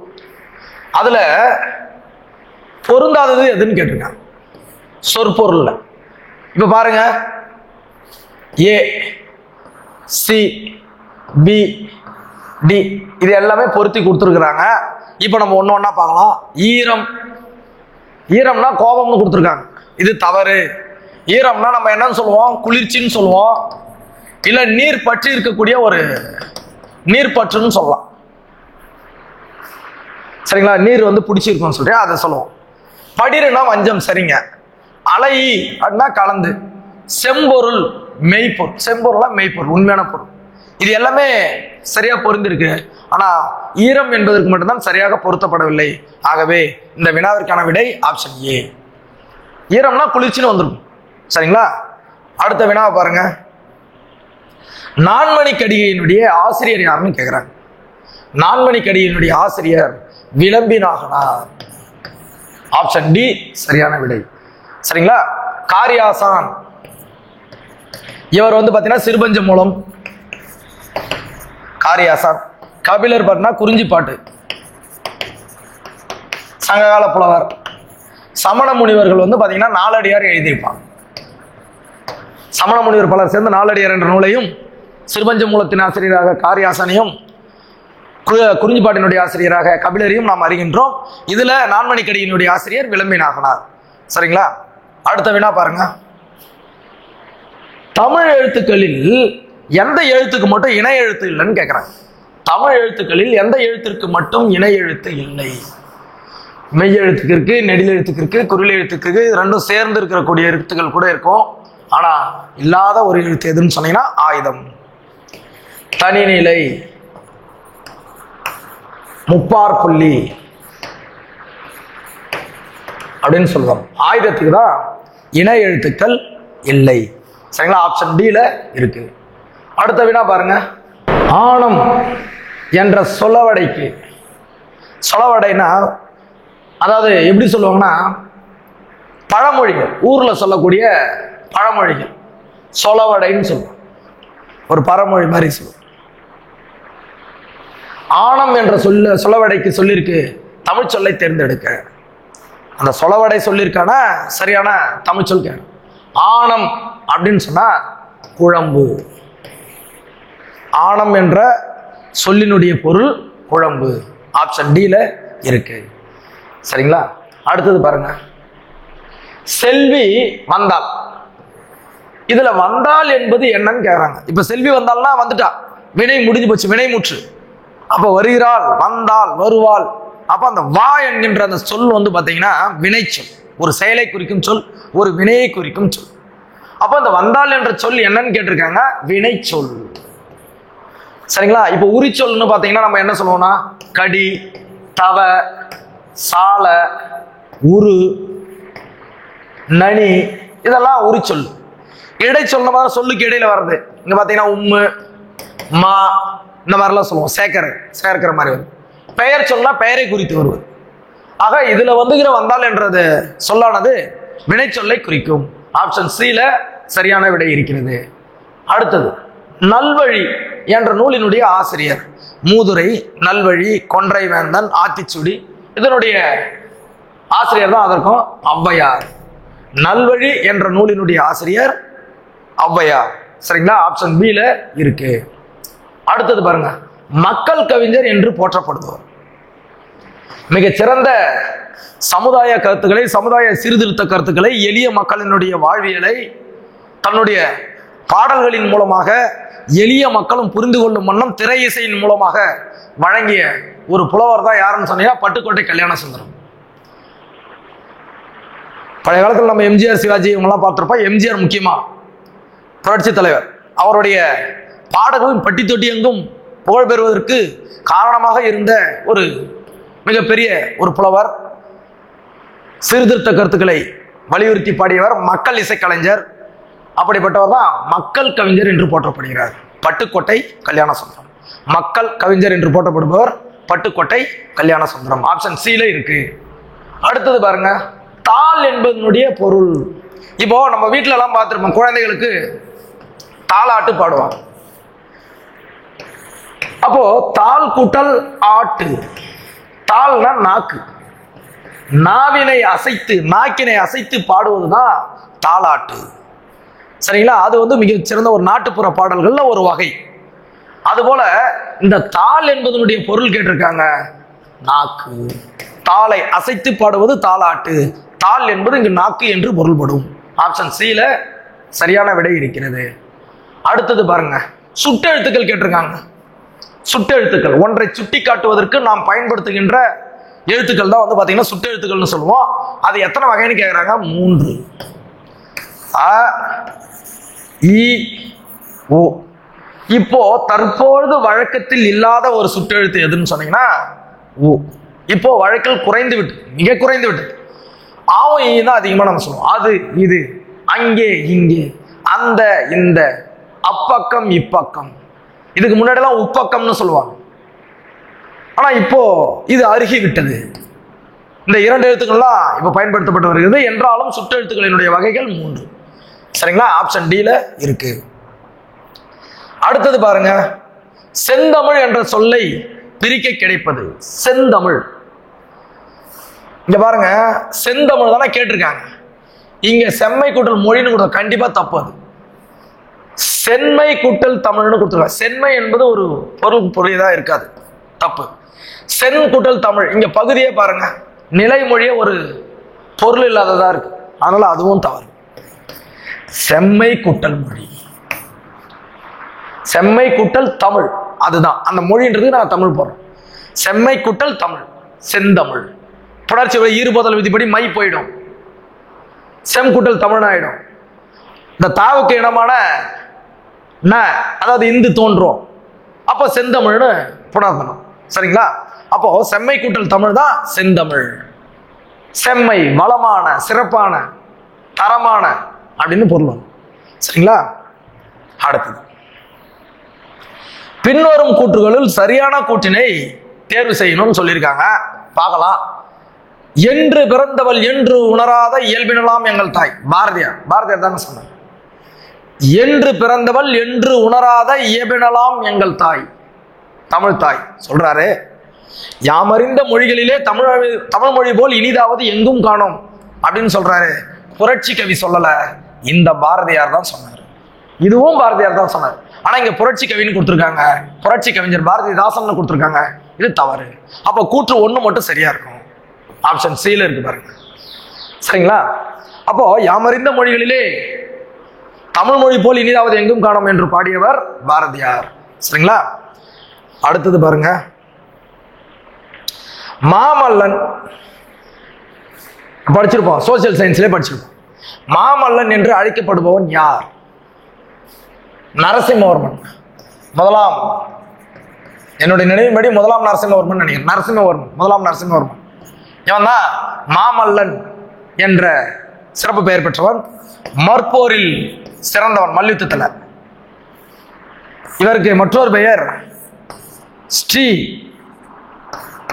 அதுல பொருந்தாதது எதுன்னு கேட்டிருக்காங்க. சொற்பொருள்ல இப்ப பாருங்க, ஏ சி பி டி இது எல்லாமே பொருத்தி கொடுத்துருக்குறாங்க. இப்ப நம்ம ஒண்ணு ஒண்ணா பார்க்கலாம். ஈரம், ஈரம்னா கோபம்னு கொடுத்துருக்காங்க. இது தவறு. ஈரம்னா நம்ம என்னன்னு சொல்லுவோம்? குளிர்ச்சின்னு சொல்லுவோம். இல்ல நீர் பற்றி இருக்கக்கூடிய ஒரு நீர் பற்றுன்னு சொல்லலாம். சரிங்களா? நீர் பிடிச்சிருக்கும்னு சொல்லிட்டு அதை சொல்லுவோம். படிருனா வஞ்சம். சரிங்க. அலை அப்படின்னா கலந்து. செம்பொருள் மெய்ப்பொருள், செம்பொருளா மெய்ப்பொருள் உண்மையான பொருள். இது எல்லாமே சரியா பொருந்திருக்கு. ஆனா ஈரம் என்பதற்கு மட்டும்தான் சரியாக பொருத்தப்படவில்லை. ஆகவே இந்த வினாவிற்கான விடை ஆப்ஷன் ஏ. ஈரம்னா குளிர்ச்சின்னு வந்துருக்கும். சரிங்களா? அடுத்த வினாவை பாருங்க. நான்மணி கடிகையினுடைய ஆசிரியர் யாருன்னு கேட்கிறாங்க. நான்மணி கடிகையினுடைய ஆசிரியர் விளம்பி நாகனார். ஆப்ஷன் டி சரியான விடை. சரிங்களா? காரியாசான் இவர் வந்து பாத்தீங்கன்னா சிறுபஞ்ச மூலம். காரியாசான். கபிலர் பார்த்தீங்கன்னா குறிஞ்சிப்பாட்டு, சங்ககால புலவர். சமண முனிவர்கள் வந்து பாத்தீங்கன்னா நாலடியார் எழுதியிருப்பான். சமண முனிவர் பலர் சேர்ந்து நாலடியார் என்ற நூலையும், சிறுபஞ்ச மூலத்தின் ஆசிரியராக காரியாசனையும், குறிஞ்சிப்பாட்டினுடைய ஆசிரியராக கபிலரையும் நாம் அறிகின்றோம். இதுல நான்மணிக்கடியினுடைய ஆசிரியர் விளம்பினாகனார். சரிங்களா? அடுத்த வினா பாருங்க. தமிழ் எழுத்துக்களில் எந்த எழுத்துக்கு மட்டும் இணை எழுத்து இல்லைன்னு கேட்கிறாங்க. தமிழ் எழுத்துக்களில் எந்த எழுத்திற்கு மட்டும் இணை எழுத்து இல்லை? மெய் எழுத்துக்கு இருக்கு, நெடில் எழுத்துக்கு இருக்கு, குறில் எழுத்துக்கு இருக்கு. ரெண்டும் சேர்ந்து இருக்கக்கூடிய எழுத்துக்கள் கூட இருக்கும். ஆனா இல்லாத ஒரு எழுத்து எதுன்னு சொன்னீங்கன்னா ஆயுதம். தனிநிலை, முப்பாற்புள்ளி அப்படின்னு சொல்லுவோம். ஆயுதத்துக்கு தான் இணை எழுத்துக்கள் இல்லை. சரிங்களா? ஆப்ஷன் டில இருக்கு. அடுத்த வினா பாருங்க. ஆணம் என்ற சொலவடைக்கு, சொலவடைனா அதாவது எப்படி சொல்லுவாங்கன்னா பழமொழிகள், ஊர்ல சொல்லக்கூடிய பழமொழிகள் சொலவடைன்னு சொல்லுவோம். ஒரு பழமொழி மாதிரி சொல்லுவோம். ஆணம் என்ற சொலவடைக்கு சொல்லியிருக்கு தமிழ் சொல்லை தேர்ந்தெடுக்க. அந்த சொலவடை சொல்லியிருக்கான சரியான தமிழ் சொல் கேட்க. ஆணம் அப்படின்னு சொன்னா குழம்பு. ஆணம் என்ற சொல்லினுடைய பொருள் குழம்பு. ஆப்ஷன் டில இருக்கு. சரிங்களா? அடுத்தது பாருங்க. செல்வி வந்தாள். இதுல வந்தாள் என்பது என்னன்னு கேக்குறாங்க. இப்ப செல்வி வந்தாள்னா வந்துட்டா, வினை முடிஞ்சு போச்சு, வினை முற்று. அப்ப வருகிறாள், வந்தாள், வருவாள். அப்ப அந்த வா என்கின்ற அந்த சொல் வந்து பாத்தீங்கன்னா வினைச்சொல். ஒரு செயலை குறிக்கும் சொல், ஒரு வினையை குறிக்கும் சொல். அப்ப அந்த வந்தாள் என்ற சொல் என்னன்னு கேட்டிருக்காங்க, வினை சொல். சரிங்களா? இப்ப உரிச்சொல்னு பாத்தீங்கன்னா நம்ம என்ன சொல்லுவோம்னா கடி, தவ, சால, உரு, நனி, இதெல்லாம் உரிச்சொல். இடை சொன்ன மாதிரி சொல்லுக்கு இடையில வர்றது இங்க பாத்தீங்கன்னா உம்மு, மா, இந்த மாதிரிலாம் சொல்லுவோம். சேர்க்கிற மாதிரி வரும். பெயர் சொன்னா பெயரை குறித்து வருவது. ஆக இதுல வந்துகிற வந்தால் என்றது சொல்லானது வினை சொல்லை குறிக்கும். ஆப்ஷன் சில சரியான விடை இருக்கிறது. அடுத்தது நல்வழி என்ற நூலினுடைய ஆசிரியர் மூதுரை, நல்வழி, கொன்றை வேந்தன், ஆத்திச்சுடி. இதனுடைய ஆசிரியர் தான் அதற்கும் ஔவையார். நல்வழி என்ற நூலினுடைய ஆசிரியர் ஔவையார். சரிங்களா? ஆப்ஷன் பில இருக்கு. அடுத்தது பாருங்க. மக்கள் கவிஞர் என்று போற்றப்படுபவர், மிகச்சிறந்த சமுதாய கருத்துக்களை, சமுதாய சீர்திருத்த கருத்துக்களை, எளிய மக்களினுடைய வாழ்வியலை தன்னுடைய பாடல்களின் மூலமாக எளிய மக்களும் புரிந்து கொள்ளும் வண்ணம் திரை இசையின் மூலமாக வழங்கிய ஒரு புலவர் தான் யாருன்னு சொன்னீங்கன்னா பட்டுக்கோட்டை கல்யாண சுந்தரம். பழைய காலத்தில் நம்ம எம்ஜிஆர், சிவாஜி இவங்கெல்லாம் பார்த்திருப்போம். எம்ஜிஆர் முக்கியமா புரட்சி தலைவர். அவருடைய பாடல்கள் பட்டி தொட்டி எங்கும் புகழ் பெறுவதற்கு காரணமாக இருந்த ஒரு மிகப்பெரிய ஒரு புலவர், சீர்திருத்த கருத்துக்களை வலியுறுத்தி பாடியவர், மக்கள் இசைக்கலைஞர். அப்படிப்பட்டவர் தான் மக்கள் கவிஞர் என்று போற்றப்படுகிறார் பட்டுக்கோட்டை கல்யாண சுந்தரம். மக்கள் கவிஞர் என்று போற்றப்படுபவர் பட்டுக்கோட்டை கல்யாண சுந்தரம். ஆப்ஷன் சில இருக்கு. அடுத்தது பாருங்க. தாள் என்பதனுடைய பொருள். இப்போ நம்ம வீட்டுல எல்லாம் பார்த்திருப்போம், குழந்தைகளுக்கு தாலாட்டு பாடுவாங்க. அப்போ தாள் கூட்டல் ஆட்டு. தாள்னா நாக்கு, நாவினை அசைத்து, நாக்கினை அசைத்து பாடுவதுதான் தாலாட்டு. சரிங்களா? அது வந்து மிக சிறந்த ஒரு நாட்டுப்புற பாடல்கள்ல ஒரு வகை. அதுபோல இந்த தாள் என்பதனுடைய பொருள் கேட்டிருக்காங்க நாக்கு. தாளை அசைத்து பாடுவது தாலாட்டு. தாள் என்பது இங்கு நாக்கு என்று பொருள்படும். ஆப்ஷன் சில சரியான விடை இருக்கிறது. அடுத்தது பாருங்க. சுட்டெழுத்துக்கள் கேட்டிருக்காங்க. சுட்டெழுத்துக்கள் ஒன்றை சுட்டி காட்டுவதற்கு நாம் பயன்படுத்துகின்ற எழுத்துக்கள் தான் வந்து பாத்தீங்கன்னா சுட்டெழுத்துக்கள்னு சொல்லுவோம். அது எத்தனை வகைன்னு கேட்குறாங்க? 3. அ, இ, ஓ. இப்போ தற்பொழுது வழக்கத்தில் இல்லாத ஒரு சுட்டெழுத்து எதுன்னு சொன்னீங்கன்னா ஓ. இப்போ வழக்கில் குறைந்து விட்டு, மிக குறைந்து விட்டு. ஆவும் ஈ தான் அதிகமா நம்ம சொல்லுவோம். அது, இது, அங்கே, இங்கே, அந்த, இந்த, அப்பக்கம், இப்பக்கம். இதுக்கு முன்னாடி எல்லாம் உப்பக்கம்னு சொல்லுவாங்க. ஆனா இப்போ இது அருகி விட்டது. இந்த 2 எழுத்துக்கள்லாம் இப்ப பயன்படுத்தப்பட்டு வருகிறது. என்றாலும் சுற்றெழுத்துக்களினுடைய வகைகள் 3. சரிங்களா? ஆப்ஷன் டில இருக்கு. அடுத்தது பாருங்க, செந்தமிழ் என்ற சொல்லை பிரிக்க கிடைப்பது. செந்தமிழ், இங்க பாருங்க, செந்தமிழ் தானே கேட்டிருக்காங்க. இங்க செம்மை கூட்டல் மொழின்னு கொடுத்த, கண்டிப்பா தப்பு. அது செம்மை கூட்டல் தமிழ்னு கொடுத்துருக்காங்க. செம்மை என்பது ஒரு பொருள் தான் இருக்காது, தப்பு. சென் கூட்டல் தமிழ், இங்க பகுதியே பாருங்க, நிலைமொழியே ஒரு பொருள் இல்லாததா இருக்கு, அதனால அதுவும் தவறு. செம்மை கூட்டல் மொழி, செம்மை கூட்டல் தமிழ், அதுதான் அந்த மொழின்றது. நான் தமிழ் போடுறேன். செம்மை கூட்டல் தமிழ், செந்தமிழ். புணர்ச்சி ஈறுபோதல் விதிப்படி மை போயிடும், செம் கூட்டல் தமிழ் ஆயிடும். இந்த தாவுக்கு இனமான ந, அதாவது இந்து தோன்றும், அப்போ செந்தமிழ்னு புணர்த்தணும். சரிங்களா? அப்போ செம்மை கூட்டல் தமிழ் தான் செந்தமிழ். செம்மை வளமான, சிறப்பான, தரமான அப்படின்னு பொருள். சரிங்களா? அடுத்தது, பின்வரும் கூற்றுகளில் சரியான கூற்றினை தேர்வு செய்யணும்னு சொல்லியிருக்காங்க. பார்க்கலாம். என்று பிறந்தவள் என்று உணராத இயல்பினலாம் எங்கள் தாய். பாரதியார் தானே சொன்னார். என்று பிறந்தவள் என்று உணராத இயல்பினலாம் எங்கள் தாய், தமிழ் தாய் சொல்றாரு. யாமறிந்த மொழிகளிலே தமிழ் மொழி போல் இனிதாவது எங்கும் காணோம் அப்படின்னு சொல்றாரு. புரட்சி கவி சொல்லல, இந்த பாரதியார் தான் சொன்னார். இதுவும் பாரதியார் தான் சொன்னார். ஆனா இங்க புரட்சி கவின்னு கொடுத்துருக்காங்க, புரட்சி கவிஞர் பாரதிதாசன் கொடுத்துருக்காங்க. இது தவறு. அப்ப கூற்று 1 மட்டும் சரியா இருக்கும். ஆப்ஷன் சில இருக்கு பாருங்க. சரிங்களா? அப்போ யாமறிந்த மொழிகளிலே தமிழ் மொழி போல் இனிதாவது எங்கும் காணோம் என்று பாடியவர் பாரதியார். சரிங்களா? அடுத்தது பாருங்க, மாமல்லன் படிச்சிருப்போம், சோசியல் சயின்ஸ்ல படிச்சிருப்போம். மாமல்லன் என்று அழைக்கப்படுபவன் யார்? நரசிம்மவர்மன். முதலாம், என்னுடைய நினைவின்படி முதலாம் நரசிம்மவர்மன் நினைக்கிறேன். நரசிம்மவர்மன், முதலாம் நரசிம்மவர்மன். இவன் தான் மாமல்லன் என்ற சிறப்பு பெயர் பெற்றவன். மற்போரில் சிறந்தவன், மல்யுத்தத்தில். இவருக்கு மற்றொரு பெயர் ஸ்ரீ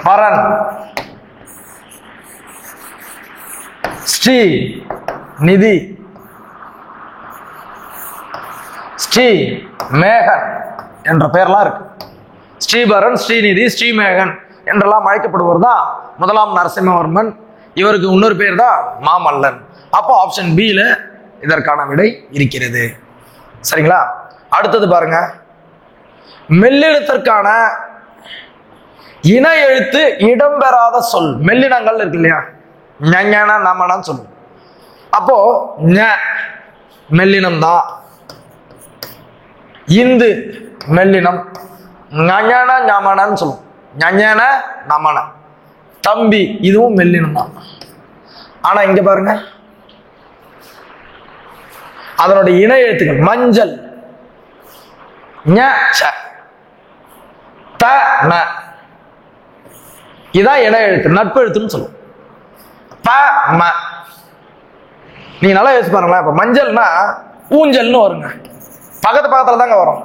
பரன், ஸ்ரீ நிதி, ஸ்ரீ மேகன் என்ற பெயர்லாம் இருக்கு. ஸ்ரீபரன், ஸ்ரீநிதி, ஸ்ரீமேகன் என்றெல்லாம் அழைக்கப்படுவர் தான் முதலாம் நரசிம்மவர்மன். இவருக்கு இன்னொரு பேர் தான் மாமல்லன். அப்போ ஆப்ஷன் பில இதற்கான விடை இருக்கிறது. சரிங்களா? அடுத்தது பாருங்க, மெல்லினத்திற்கான இன எழுத்து இடம்பெறாத சொல். மெல்லினங்கள் இருக்கு இல்லையா, ஞஞன நமனன்னு சொல்லு. அப்போ ஞ மெல்லினம் தான், இந்து மெல்லினம், ஞஞன ஞமனன்னு சொல்லும். ஞஞன நமன, தம்பி, இதுவும் மெல்லினம் தான். ஆனா இங்க பாருங்க, அதனுடைய இணை எழுத்துக்கள் மஞ்சள், ஞ ச த ந, இதான் இணை எழுத்து, நட்பு எழுத்துன்னு சொல்லும். ப ம, நீ நல்லா யோசிச்சு பாருங்களேன். இப்ப மஞ்சள்னா ஊஞ்சல்னு வருங்க, பக்கத்துல தாங்க வரும்.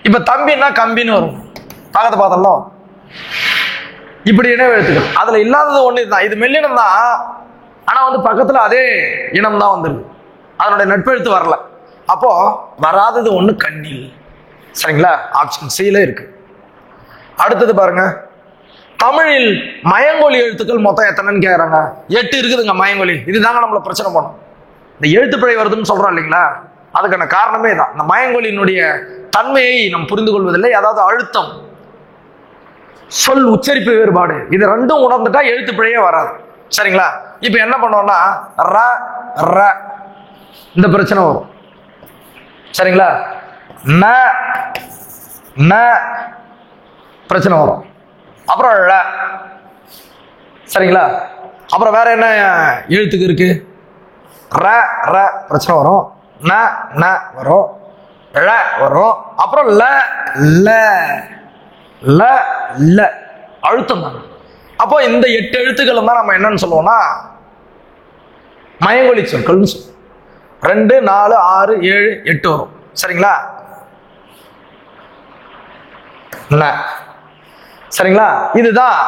இப்ப தம்பின்னா கம்பின்னு வரும், பக்கத்துல வரும். இப்படி இணை எழுத்துக்கள். அதுல இல்லாதது ஒண்ணு தான், இது மெல்லினம் தான். ஆனா பக்கத்துல அதே இனம் தான் வந்துருக்கு, அதனுடைய நட்பெழுத்து வரல. அப்போ வராதது ஒண்ணு கண்ணில். சரிங்களா? ஆப்ஷன் சில இருக்கு. அடுத்தது பாருங்க, தமிழில் மயங்கொலி எழுத்துக்கள் மொத்தம் எத்தனைன்னு கேக்குறாங்க. 8 இருக்குதுங்க மயங்கொலி. இதுதாங்க நம்மள பிரச்சனை பண்ணும். இந்த எழுத்து பிழை வருதுன்னு சொல்றோம் இல்லைங்களா, அதுக்கான காரணமே தான். இந்த மயங்கொலியினுடைய தன்மையை நாம் புரிந்து கொள்வதில்லை. அதாவது அழுத்தம், சொல் உச்சரிப்பு வேறுபாடு, இது ரெண்டும் உணர்ந்துட்டா எழுத்து பிழையே வராது. சரிங்களா? இப்ப என்ன பண்ணுவோம்னா ர ர இந்த பிரச்சனை வரும். சரிங்களா? ந ந பிரச்சனை வரும். அப்புறம் ழ. சரிங்களா? அப்புறம் வேற என்ன எழுத்துக்கு இருக்கு? ர ர பிரச்சனை வரும், ந ந வரும், ழ வரும், அப்புறம் ல ல ல ல அழுத்தம் தான். அப்போ இந்த 8 எழுத்துக்கள் தான் நம்ம என்னன்னு சொல்லுவோம்னா மயங்கொலி சொற்கள்னு சொல்லுவோம். 2 4 6 7 8 வரும். சரிங்களா? சரிங்களா? இதுதான்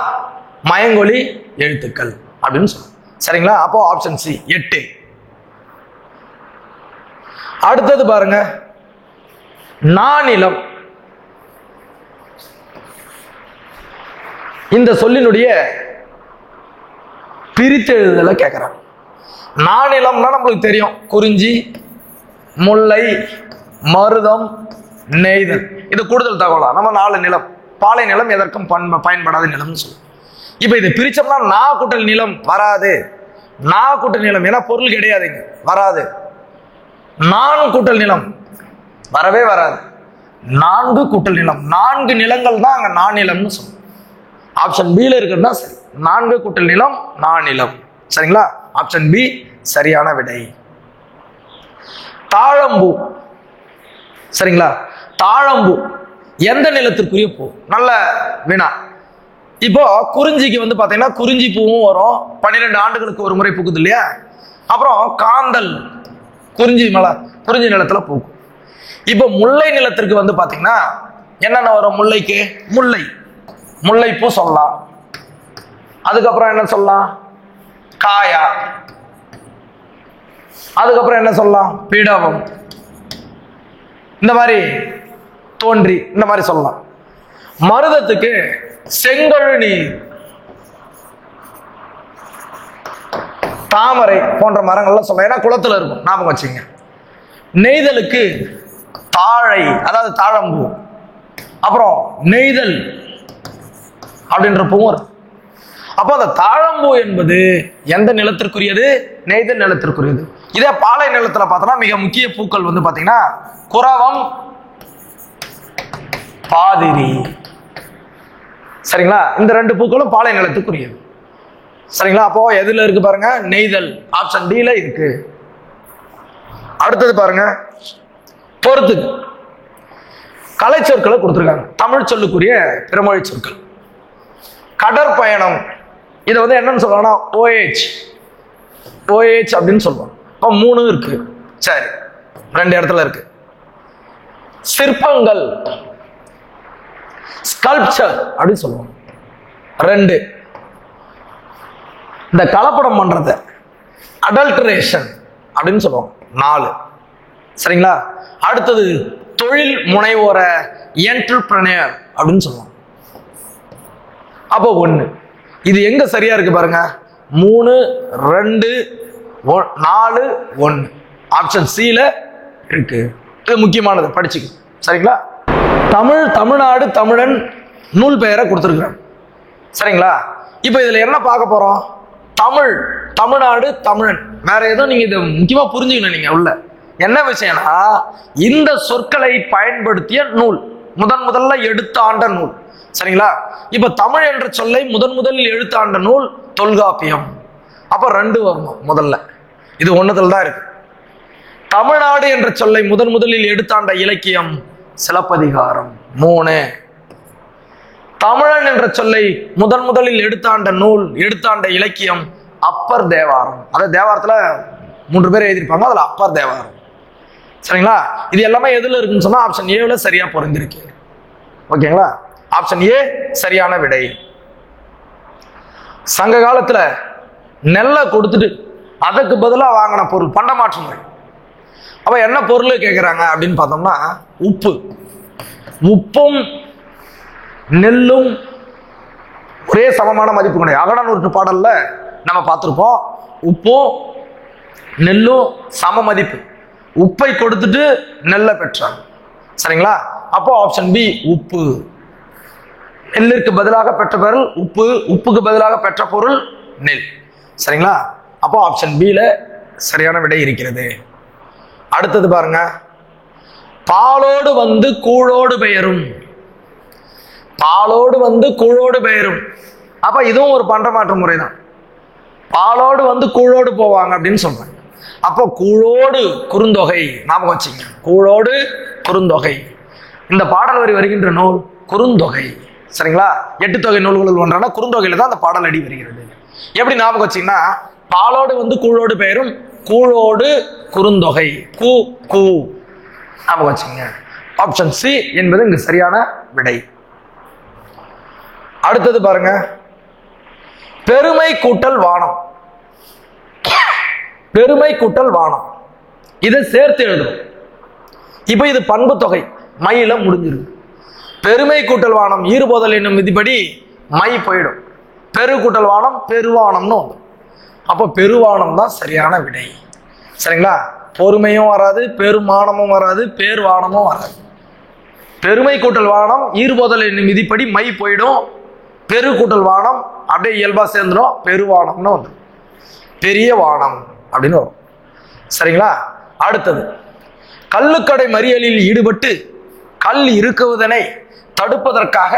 மயங்கொலி எழுத்துக்கள் அப்படின்னு சொல்லுவோம். சரிங்களா? அப்போ ஆப்ஷன் சி 8. அடுத்தது பாருங்க, நானிலம். இந்த சொல்லினுடைய பிரித்து எழுதுதல கேட்கிறாங்க. நானிலம்னா நம்மளுக்கு தெரியும், குறிஞ்சி, முல்லை, மருதம், நெய்தல். இது கூடுதல் தகவலா நம்ம 4 நிலம். பாலை நிலம் எதற்கும் பயன்படாத நிலம்னு சொல்லுவோம். இப்ப இதை பிரிச்சோம்னா நா கூட்டல் நிலம் வராது. நா கூட்டல் நிலம் ஏன்னா பொருள் கிடையாதுங்க, வராது. நான் கூட்டல் நிலம் வரவே வராது. 4 கூட்டல் நிலம், 4 நிலங்கள் தான் அங்க நானிலம்னு சொல்லுவோம். ஆப்ஷன் பி ல இருக்குன்னா சரி, 4 கூட்டல் நிலம் நானிலம். சரிங்களா? ஆப்ஷன் பி சரியான விடை. தாழம்பூ. சரிங்களா? தாழம்பூ எந்த நிலத்திற்குரிய பூ? நல்ல வினா. இப்போ குறிஞ்சிக்கு வந்து பாத்தீங்கன்னா குறிஞ்சி பூவும் வரும், 12 ஆண்டுகளுக்கு ஒரு முறை பூக்குது இல்லையா? அப்புறம் காந்தல் குறிஞ்சி மலர் குறிஞ்சி நிலத்துல பூக்கும். இப்போ முல்லை நிலத்திற்கு வந்து பாத்தீங்கன்னா என்னென்ன வரும்? முல்லைக்கு முல்லை, முல்லை பூ சொல்லலாம். அதுக்கப்புறம் என்ன சொல்லலாம்? காயா. அதுக்கப்புறம் என்ன சொல்லலாம்? பிடவம். இந்த மாதிரி தோன்றி இந்த மாதிரி சொல்லலாம். மருதத்துக்கு செங்கழு நீர், தாமரை போன்ற மரங்கள்லாம் சொல்லலாம், ஏன்னா குளத்துல இருக்கும், ஞாபகம் வச்சுங்க. நெய்தலுக்கு தாழை, அதாவது தாழம்பூ. அப்புறம் நெய்தல் அப்படின்ற பூவும் இருக்கு. அப்போ அந்த தாழம்பூ என்பது எந்த நிலத்திற்குரியது? நெய்தல் நிலத்திற்குரியது. இதே பாலை நிலத்துல பார்த்தோம்னா மிக முக்கிய பூக்கள் வந்து பாத்தீங்கன்னா குரவம், பாதிரி. சரிங்களா? இந்த 2 பூக்களும் பாலை நிலத்துக்குரியது. சரிங்களா? அப்போ எதுல இருக்கு பாருங்க? நெய்தல். ஆப்ஷன் டி ல இருக்கு. அடுத்தது பாருங்க, பொறுத்துக்கு கலை சொற்களை கொடுத்திருக்காங்க. தமிழ் சொல்லுக்குரிய பிறமொழி சொற்கள். கடற்பயணம், இதை வந்து என்னன்னு சொல்லுவாங்கன்னா OH, OH அப்படின்னு சொல்லுவாங்க. இப்போ 3 இருக்கு. சரி, 2 இடத்துல இருக்கு. சிற்பங்கள், ஸ்கல்ப்சர் அப்படின்னு சொல்லுவாங்க, 2. இந்த கலப்படம் பண்றது அடல்டரேஷன் அப்படின்னு சொல்லுவாங்க, 4. சரிங்களா? அடுத்தது தொழில் முனைவோர என்டர்பிரனர் அப்படின்னு சொல்லுவாங்க. அப்போ 1. இது எங்க சரியா இருக்கு பாருங்க? 3, 2, 4, 1. ஆப்ஷன் சி ல இருக்கு. இது முக்கியமானது, படிச்சுக்க. சரிங்களா? தமிழ், தமிழ்நாடு, தமிழன் நூல் பெயரை கொடுத்துருக்குறாங்க. சரிங்களா? இப்போ இதுல என்ன பார்க்க போறோம்? தமிழ், தமிழ்நாடு, தமிழன். வேற எதுவும் நீங்க இதை முக்கியமா புரிஞ்சுக்கணும். நீங்க உள்ள என்ன விஷயம்னா, இந்த சொற்களை பயன்படுத்திய நூல், முதல்ல எடுத்தாண்ட நூல். சரிங்களா? இப்ப தமிழ் என்ற சொல்லை முதலில் எழுத்தாண்ட நூல் தொல்காப்பியம். அப்ப 2 வரணும் முதல்ல. இது 1த்துல தான் இருக்கு. தமிழ்நாடு என்ற சொல்லை முதலில் எடுத்தாண்ட இலக்கியம் சிலப்பதிகாரம், 3. தமிழன் என்ற சொல்லை முதலில் எடுத்தாண்ட நூல், எடுத்தாண்ட இலக்கியம் அப்பர் தேவாரம். அதாவது தேவாரத்துல 3 பேர் எழுதியிருப்பாங்க, அதுல அப்பர் தேவாரம். சரிங்களா? இது எல்லாமே எதுல இருக்குன்னு சொன்னா ஆப்ஷன் ஏ ல சரியா பொருந்திருக்கு. ஓகேங்களா? ஆப்ஷன் ஏ சரியான விடை. சங்க காலத்துல நெல்லை கொடுத்துட்டு அதுக்கு பதிலா வாங்கின பொருள் பண்டமாற்று முறை. அப்ப என்ன பொருள் கேட்கிறாங்க அப்படின்னு பார்த்தோம்னா உப்பு. உப்பும் நெல்லும் ஒரே சமமான மதிப்பு கிடையாது. அகநானூற்று பாடல்ல நம்ம பார்த்திருப்போம், உப்பும் நெல்லும் சம மதிப்பு. உப்பை கொடுத்துட்டு நெல்லை பெற்றாங்க. சரிங்களா? அப்போ ஆப்ஷன் பி உப்பு. நெல்லிற்கு பதிலாக பெற்ற பொருள் உப்பு, உப்புக்கு பதிலாக பெற்ற பொருள் நெல். சரிங்களா? அப்போ ஆப்ஷன் பி ல சரியான விடை இருக்கிறது. அடுத்தது பாருங்க, பாலோடு வந்து கூழோடு பெயரும். பாலோடு வந்து கூழோடு பெயரும். அப்ப இதுவும் ஒரு பண்டமாற்று முறை தான். பாலோடு வந்து கூழோடு போவாங்க அப்படின்னு சொல்றாங்க. அப்போ கூழோடு குறுந்தொகை, ஞாபகம் வச்சுங்க, கூழோடு குறுந்தொகை. இந்த பாடல் வரி வருகின்ற நூல் குறுந்தொகை. சரிங்களா? 8 தொகை நூல்களில் ஒன்றான குறுந்தொகையில தான் அந்த பாடல் அடி வருகிறது. எப்படி ஞாபகம் வச்சீங்கன்னா, பாலோடு வந்து கூழோடு பெயரும், கூழோடு குறுந்தொகை, கூ கூ, ஞாபகம் வச்சுங்க. ஆப்ஷன் சி என்பது இங்கு சரியான விடை. அடுத்தது பாருங்க, பெருமை கூட்டல் வானம், பெருமை கூட்டல் வானம் இதை சேர்த்து எழுதணும். இப்ப இது பண்பு தொகை மையில முடிஞ்சிருக்கு. பெருமை கூட்டல் வானம் ஈறுபோதல் என்னும் விதிப்படி மை போயிடும். பெரு கூட்டல் வானம் பெருவானம்னு வந்து, அப்போ பெருவானம் தான் சரியான விடை. சரிங்களா? பொறுமையும் வராது, பெருமானமும் வராது, பேர்வானமும் வராது. பெருமை கூட்டல் வானம் ஈறுபோதல் என்னும் விதிப்படி மை போயிடும். பெரு கூட்டல் வானம் அப்படியே இயல்பா சேர்ந்துடும், பெருவானம்னு வந்து பெரிய வானம் அப்படின்னு வரும். சரிங்களா? அடுத்தது, கள்ளுக்கடை மறியலில் ஈடுபட்டு கல் இருக்குவதனை தடுப்பதற்காக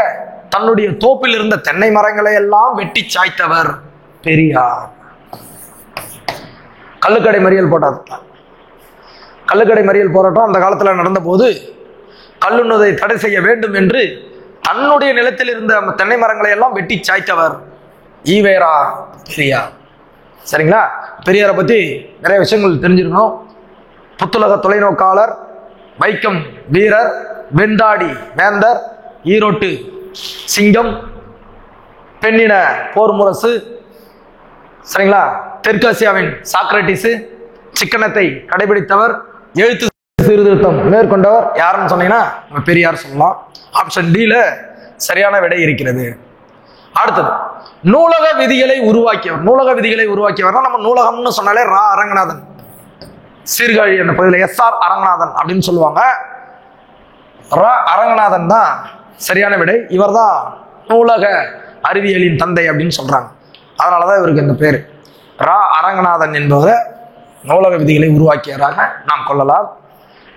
தன்னுடைய தோப்பில் இருந்த தென்னை மரங்களை எல்லாம் வெட்டி சாய்த்தவர் பெரியார். கள்ளுக்கடை மறியல் போராட்டம், கள்ளுக்கடை மறியல் போராட்டம் அந்த காலத்துல நடந்த போது கல்லுண்ணதை தடை செய்ய வேண்டும் என்று தன்னுடைய நிலத்தில் இருந்த தென்னை மரங்களை எல்லாம் வெட்டி சாய்த்தவர் ஈவேரா பெரியார். சரிங்களா? பெரியாரை பத்தி நிறைய விஷயங்கள் தெரிஞ்சிருக்கணும். புத்துலக தொலைநோக்காளர், வைக்கம் வீரர், வெண்டாடி வேந்தர், ஈரோட்டு சிங்கம், பெண்ணின போர் முரசு, சரிங்களா? தெற்காசியாவின் சாக்ரட்டிஸ், சிக்கனத்தை கடைபிடித்தவர், எழுத்து சீர்திருத்தம் மேற்கொண்டவர் யாருன்னு சொன்னீங்கன்னா பெரியார் சொல்லலாம். ஆப்ஷன் டில சரியான விடை இருக்கிறது. அடுத்தது, நூலக விதிகளை உருவாக்கியவர். நூலக விதிகளை உருவாக்கியவர் நம்ம நூலகம்னு சொன்னாலே ரா அரங்கநாதன், சீர்காழி என்ற பகுதியில் எஸ்.ஆர். அரங்கநாதன் அப்படின்னு சொல்லுவாங்க. ரா அரங்கநாதன் தான் சரியான விடை. இவர் தான் நூலக அறிவியலின் தந்தை அப்படின்னு சொல்றாங்க. அதனாலதான் இவருக்கு இந்த பேரு. ரா அரங்கநாதன் என்பவர் நூலக விதிகளை உருவாக்கியவராக நாம் கொள்ளலாம்.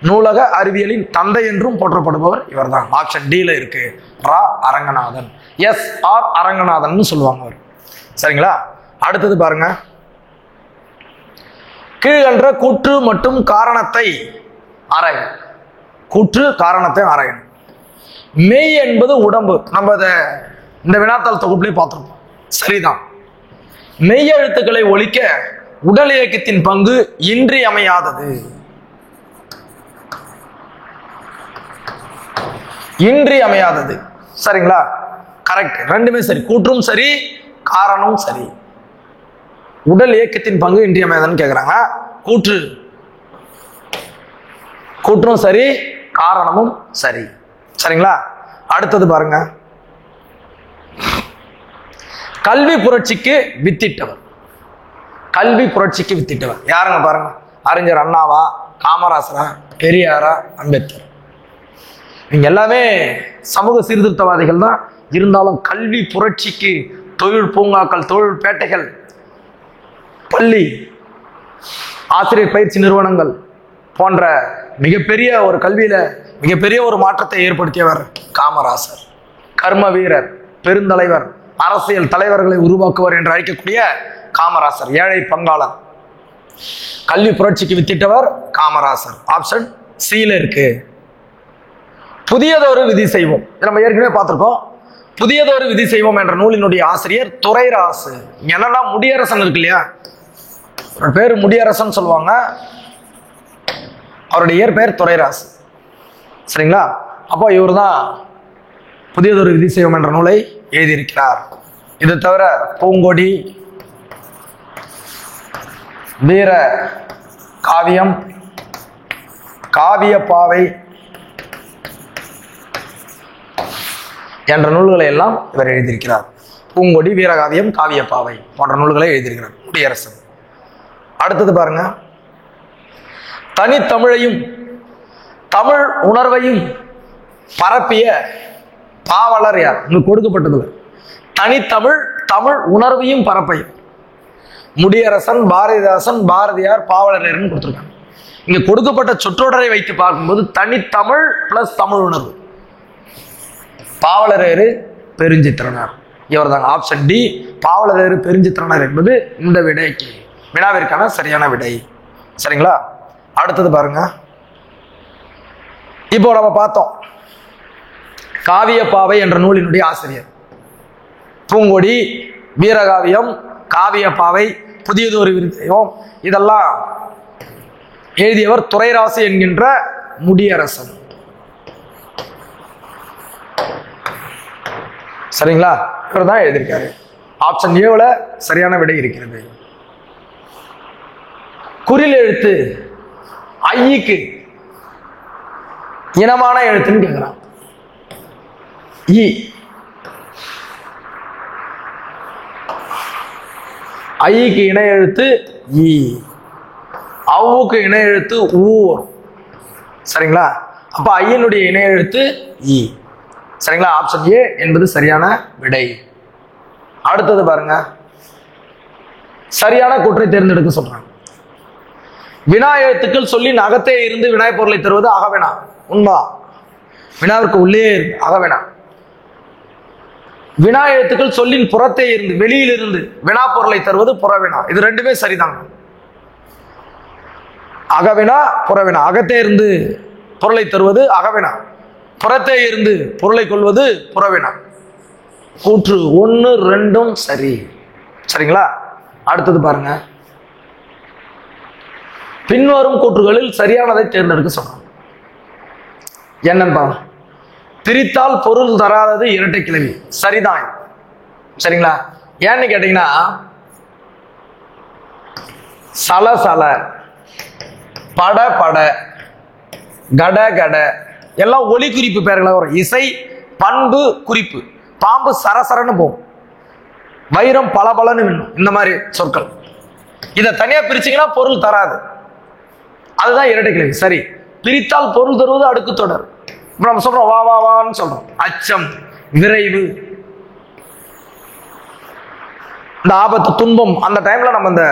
நூலக அறிவியலின் தந்தை என்றும் போற்றப்படுபவர் இவர் தான். ஆப்ஷன் டில இருக்கு, ரா அரங்கநாதன், எஸ்.ஆர். அரங்கநாதன் சொல்லுவாங்க அவர். சரிங்களா? அடுத்தது பாருங்க, கீழ்கண்ட கூற்று மற்றும் காரணத்தை ஆராயும். கூற்று காரணத்தை ஆராயணும். மெய் என்பது உடம்பு. நம்ம இந்த வினாத்தாள் தொகுப்புலேயே பார்த்துருப்போம். சரிதான். மெய் எழுத்துக்களை ஒழிக்க உடல் இயக்கத்தின் பங்கு இன்றியமையாதது. இன்றியமையாதது. சரிங்களா? கரெக்ட். ரெண்டுமே சரி. கூற்றும் சரி, காரணமும் சரி. உடல் இயக்கத்தின் பங்கு இன்றியமையாதுன்னு கேட்குறாங்க. கூற்றும் சரி, காரணமும் சரி. சரிங்களா? அடுத்தது பாருங்க, கல்வி புரட்சிக்கு வித்திட்டவர். கல்வி புரட்சிக்கு வித்திட்டவர் யாருங்க பாருங்க? அறிஞர் அண்ணாவா, காமராசரா, பெரியாரா, அம்பேத்கர்? இங்க எல்லாமே சமூக சீர்திருத்தவாதிகள் தான். இருந்தாலும் கல்வி புரட்சிக்கு தொழில் பூங்காக்கள், தொழில் பேட்டைகள், பள்ளி, ஆசிரியர் பயிற்சி நிறுவனங்கள் போன்ற மிகப்பெரிய ஒரு கல்வியில மிகப்பெரிய ஒரு மாற்றத்தை ஏற்படுத்தியவர் காமராசர். கர்ம வீரர், பெருந்தலைவர், அரசியல் தலைவர்களை உருவாக்குவர் என்று அழைக்கக்கூடிய காமராசர், ஏழை பங்காளர். கல்வி புரட்சிக்கு வித்திட்டவர் காமராசர். ஆப்ஷன் சில இருக்கு. புதியதொரு விதி செய்வோம், நம்ம ஏற்கனவே பார்த்திருக்கோம். புதியதொரு விதி செய்வோம் என்ற நூலினுடைய ஆசிரியர் துரைராசு. என்னன்னா முடியரசன் இருக்கு இல்லையா, பேரு முடியரசன் சொல்லுவாங்க, அவருடைய இயற்பெயர் துரைராசு. சரிங்களா? அப்போ இவர் தான் புதியதொரு விதி செய்வோம் என்ற நூலை எழுதியிருக்கிறார். இது தவிர பூங்கொடி, வீர காவியம், காவியப்பாவை என்ற நூல்களை எல்லாம் இவர் எழுதியிருக்கிறார். பூங்கொடி, வீரகாவியம், காவியப்பாவை போன்ற நூல்களை எழுதியிருக்கிறார் முடியரசன். அடுத்தது பாருங்க, தனித்தமிழையும் தமிழ் உணர்வையும் பரப்பிய பாவலர் யார்? உங்களுக்கு கொடுக்கப்பட்டது தனித்தமிழ், தமிழ் உணர்வையும் பரப்பையும் முடியரசன், பாரதிதாசன், பாரதியார், பாவலர்னு கொடுத்துருக்காங்க. இங்க கொடுக்கப்பட்ட சொற்றொடரை வைத்து பார்க்கும்போது தனித்தமிழ் பிளஸ் தமிழ் உணர்வு, பாவலரேறு பெருஞ்சித்திரனார். இவர் தான் ஆப்ஷன் டி, பாவலரேறு பெருஞ்சித்திரனார் என்பது இந்த விடைக்கு வினாவிற்கான சரியான விடை. சரிங்களா? அடுத்தது பாருங்க, இப்போ நம்ம பார்த்தோம் காவியப்பாவை என்ற நூலினுடைய ஆசிரியர். பூங்கொடி, வீரகாவியம், காவியப்பாவை, புதியதொரு விருதம் இதெல்லாம் எழுதியவர் துரைராசு என்கின்ற முடியரசன். சரிங்களா? இவர் தான் எழுதியிருக்காரு. ஆப்ஷன் ஏல சரியான விடை இருக்கிறது. குறில் எழுத்து ஐக்கு இனமான எழுத்துன்னு கேட்கிறான். இ ஐக்கு இணை எழுத்து இ, அவுக்கு இணை எழுத்து ஊ. சரிங்களா? அப்ப ஐயனுடைய இணை எழுத்து இ. சரிங்களா? ஆப்ஷன் ஏ என்பது சரியான விடை. அடுத்தது பாருங்க, சரியான கூற்றை தேர்ந்தெடுக்க சொல்றாங்க. வினா எழுத்துக்கள் சொல்லின் அகத்தே இருந்து வினாய் பொருளை தருவது அகவினா. உண்மை. வினாவிற்கு உள்ளே அகவினா. வினா எழுத்துக்கள் சொல்லின் புறத்தே இருந்து வெளியில் இருந்து வினா பொருளை தருவது புறவினா. இது ரெண்டுமே சரிதாங்க. அகவினா புறவினா. அகத்தே இருந்து பொருளை தருவது அகவினா, புறத்தே இருந்து பொருளை கொள்வது புறவினா. கூற்று 1, 2 சரி. சரிங்களா? அடுத்தது பாருங்க, பின்வரும் கூற்றுகளில் சரியானதை தேர்ந்தெடுக்க சொல்றோம். என்னன்னு பாருங்க. பிரித்தால் பொருள் தராதது இரட்டை கிளவி. சரிதான். சரிங்களா? ஏன்னு கேட்டீங்கன்னா, சல சல, பட பட, கட கட எல்லாம் ஒலி குறிப்பு பெயர்களாக வரும். இசை பண்பு குறிப்பு. பாம்பு சரசரன்னு போகும், வைரம் பலபலன்னு வேணும். இந்த மாதிரி சொற்கள். இதை தனியா பிரிச்சீங்கன்னா பொருள் தராது. அதுதான் இரட்டை கிளவி. சரி. பிரித்தால் பொருள் தருவது அடுக்கு தொடர். நம்ம சொல்றோம் வா வா வான்னு சொல்றோம். அச்சம், விரைவு, இந்த ஆபத்து, துன்பம், அந்த டைம்ல நம்ம இந்த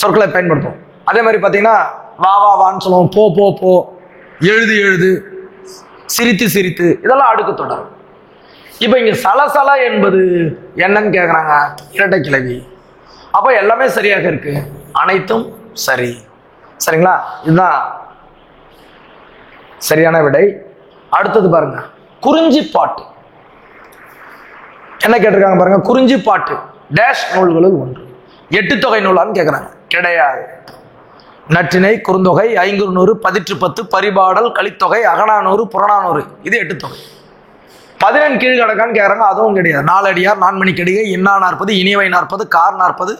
சொற்களை பயன்படுத்துவோம். அதே மாதிரி பாத்தீங்கன்னா வா வா வான்னு சொல்லுவோம். போ போ போ, எழுது எழுது, சிரித்து சிரித்து, இதெல்லாம் அடுக்கு தொடர். இப்ப இங்க சலசல என்பது என்னன்னு கேக்குறாங்க. இரட்டை கிளவி. அப்ப எல்லாமே சரியாக இருக்கு. அனைத்தும் சரி. சரிங்களா? இதுதான் சரியான விடை. அடுத்தது பாருங்க, குறிஞ்சி பாட்டு. என்ன கேட்டிருக்காங்க பாருங்க. குறிஞ்சி பாட்டு டேஷ் நூல்களில் ஒன்று. 8 தொகை நூலான்னு கேட்கிறாங்க. கிடையாது. நற்றிணை, குறுந்தொகை, ஐங்குறுநூறு, பதிற்று பத்து, பரிபாடல், கலித்தொகை, அகநானூறு, புறநானூறு, இது 8 தொகை. 14 கீழ்கணக்கான்னு கேட்கறாங்க. அதுவும் கிடையாது. 4 அடியார், 4 மணி கடிகை, இன்னா 40, இனிவை 40, கார் 40,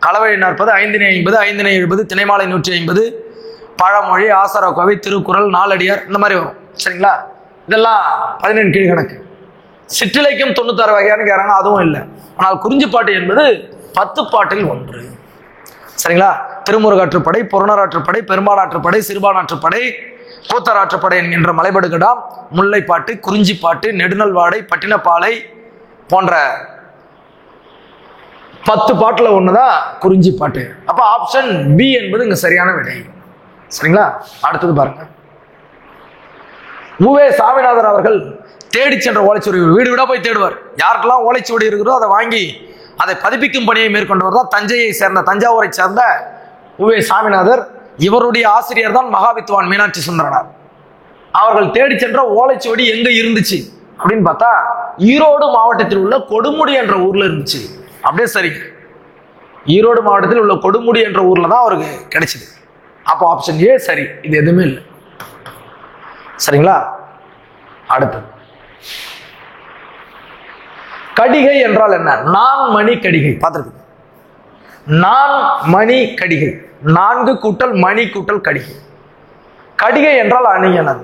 களவழி 40, 5 50, 5 70, திணைமாலை 150, பழமொழி, ஆசாரக்கோவை, திருக்குறள், 4 அடியார், இந்த மாதிரி வரும். சரிங்களா? இதெல்லாம் 14 கீழ்கணக்கு. சிற்றிலக்கியம் 96 வகையான்னு கேட்கறாங்க. அதுவும் இல்லை. ஆனால் குறிஞ்சி பாட்டு என்பது 10 பாட்டில் ஒன்று. சரிங்களா? திருமுருகாற்றுப்படை, புறநராற்றுப்படை, பெரும்பாலாற்றுப்படை, சிறுபானாற்றுப்படை, கூத்தராற்றுப்படை என்கின்ற மலைபடுகடாம், முல்லைப்பாட்டு, குறிஞ்சி பாட்டு, நெடுநல்வாடை, பட்டினப்பாலை போன்ற 10 பாட்டுல ஒண்ணுதான் குறிஞ்சி பாட்டு. அப்ப ஆப்ஷன் பி என்பது இங்க சரியான விடை. சரிங்களா? அடுத்தது பாருங்க, உவே சாமிநாதர் அவர்கள் தேடி சென்ற ஓலைச்சுவடி. வீடு வீடா போய் தேடுவார். யாருக்கெல்லாம் ஓலைச்சுவடி இருக்கிறதோ அதை வாங்கி அதை பதிப்பிக்கும் பணியை மேற்கொண்டவர் தான் தஞ்சையை சேர்ந்த, தஞ்சாவூரை சேர்ந்த உவே சாமிநாதர். இவருடைய ஆசிரியர் தான் மகாவித்வான் மீனாட்சி சுந்தரனார். அவர்கள் தேடி சென்ற ஓலைச்சுவடி எங்க இருந்துச்சு அப்படின்னு பார்த்தா ஈரோடு மாவட்டத்தில் உள்ள கொடுமுடி என்ற ஊர்ல இருந்துச்சு. அப்படியே சரி, ஈரோடு மாவட்டத்தில் உள்ள கொடுமுடி என்ற ஊர்ல தான் அவருக்கு கிடைச்சது. அப்போ ஆப்ஷன் ஏ சரி. இது எதுவுமே இல்லை. சரிங்களா? அடுத்து, கடிகை என்றால் என்ன? நான் மணி கடிகை. பார்த்திருக்கு. நான் மணி கடிகை. 4 கூட்டல் மணி கூட்டல் கடிகை. கடிகை என்றால் அணிகலன்.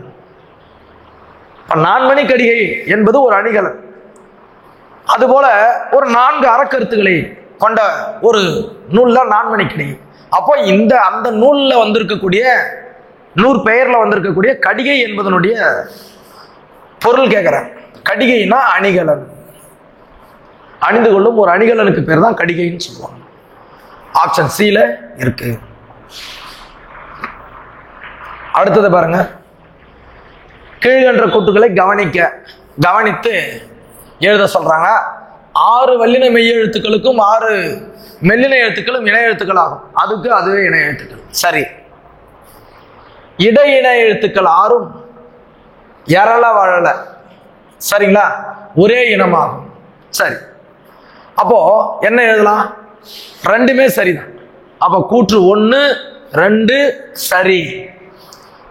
நான்மணி கடிகை என்பது ஒரு அணிகலன். அதுபோல ஒரு 4 அறக்கருத்துக்களை கொண்ட ஒரு நூல்ல நான்மணி கடிகை. அப்போ அந்த நூல்ல வந்திருக்கக்கூடிய, நூறு பெயர்ல வந்திருக்கக்கூடிய கடிகை என்பதனுடைய பொருள் கேட்கிறேன். கடிகைனா அணிகலன். அணிந்து கொள்ளும் ஒரு அணிகலனுக்கு பேர் தான் கடிகைன்னு சொல்லுவாங்க. ஆப்ஷன் சில இருக்கு. அடுத்தது பாருங்க, கீழ்கண்ட கூட்டுகளை கவனித்து எழுத சொல்றாங்க. 6 வல்லின மெய் எழுத்துக்களுக்கும் 6 மெல்லின எழுத்துக்களும் இணை எழுத்துக்கள் ஆகும். அதுவே இணை எழுத்துக்கள். சரி. இடை இணை எழுத்துக்கள் 6ம் எரள வழல. சரிங்களா? ஒரே இனமாகும். சரி. அப்போ என்ன எழுதலாம்? ரெண்டுமே சரிதான். அப்ப கூற்று 1, 2 சரி.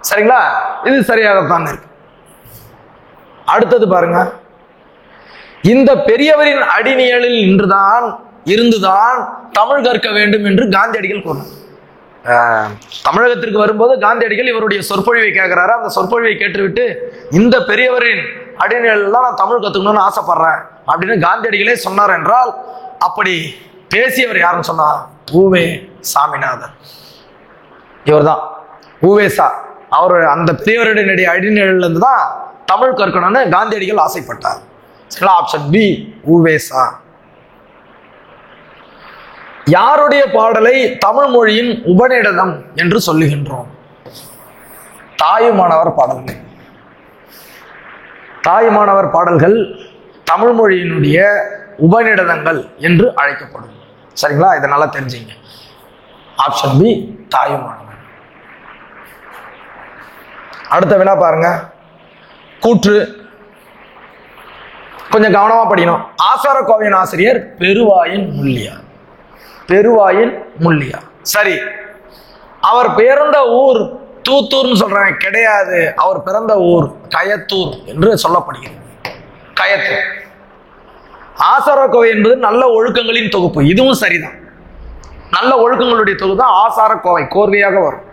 சரிங்களா? இது சரியாகத்தான் இருக்கு. அடுத்தது பாருங்க, இந்த பெரியவரின் அடிநிழலில் இருந்துதான் தமிழ் கற்க வேண்டும் என்று காந்தியடிகள் கூறினார். தமிழகத்திற்கு வரும்போது காந்தியடிகள் இவருடைய சொற்பொழிவை கேட்கிறாரு. அந்த சொற்பொழிவை கேட்டுவிட்டு இந்த பெரியவரின் அடிநிழல்லாம் நான் தமிழ் கத்துக்கணும்னு ஆசைப்படுறேன் அப்படின்னு காந்தியடிகளே சொன்னார் என்றால், அப்படி பேசியவர் யாருன்னு சொன்னா உவே சாமிநாதன். இவர்தான் உவேசா. அவர் அந்த பெரியவருடைய அடிநிழல்ல இருந்து தான் தமிழ் கற்கணும்னு காந்தியடிகள் ஆசைப்பட்டார். Option B U Ve Sa. யாருடைய பாடலை தமிழ் மொழியின் உபநிடதம் என்று சொல்லுகின்றோம்? தாயுமானவர் பாடல்கள். தாயுமானவர் பாடல்கள் தமிழ் மொழியினுடைய உபநிடதங்கள் என்று அழைக்கப்படும். சரிங்களா? இதை நல்லா தெரிஞ்சுங்க. Option B Thayumanavar. அடுத்த வினா பாருங்க. கூற்று கொஞ்சம் கவனமா படிக்கணும். ஆசாரக்கோவையின் ஆசிரியர் பெருவாயின் முள்ளியார். பெருவாயின் முள்ளியார். சரி, அவர் பிறந்த ஊர் தூத்தூர்னு சொல்றாங்க, கிடையாது. அவர் பிறந்த ஊர் கயத்தூர் என்று சொல்லப்படுகிறது. கயத்தூர். ஆசாரக்கோவை என்பது நல்ல ஒழுக்கங்களின் தொகுப்பு. இதுவும் சரிதான். நல்ல ஒழுக்கங்களுடைய தொகுப்பு தான் ஆசாரக்கோவை, கோர்வையாக வரும்.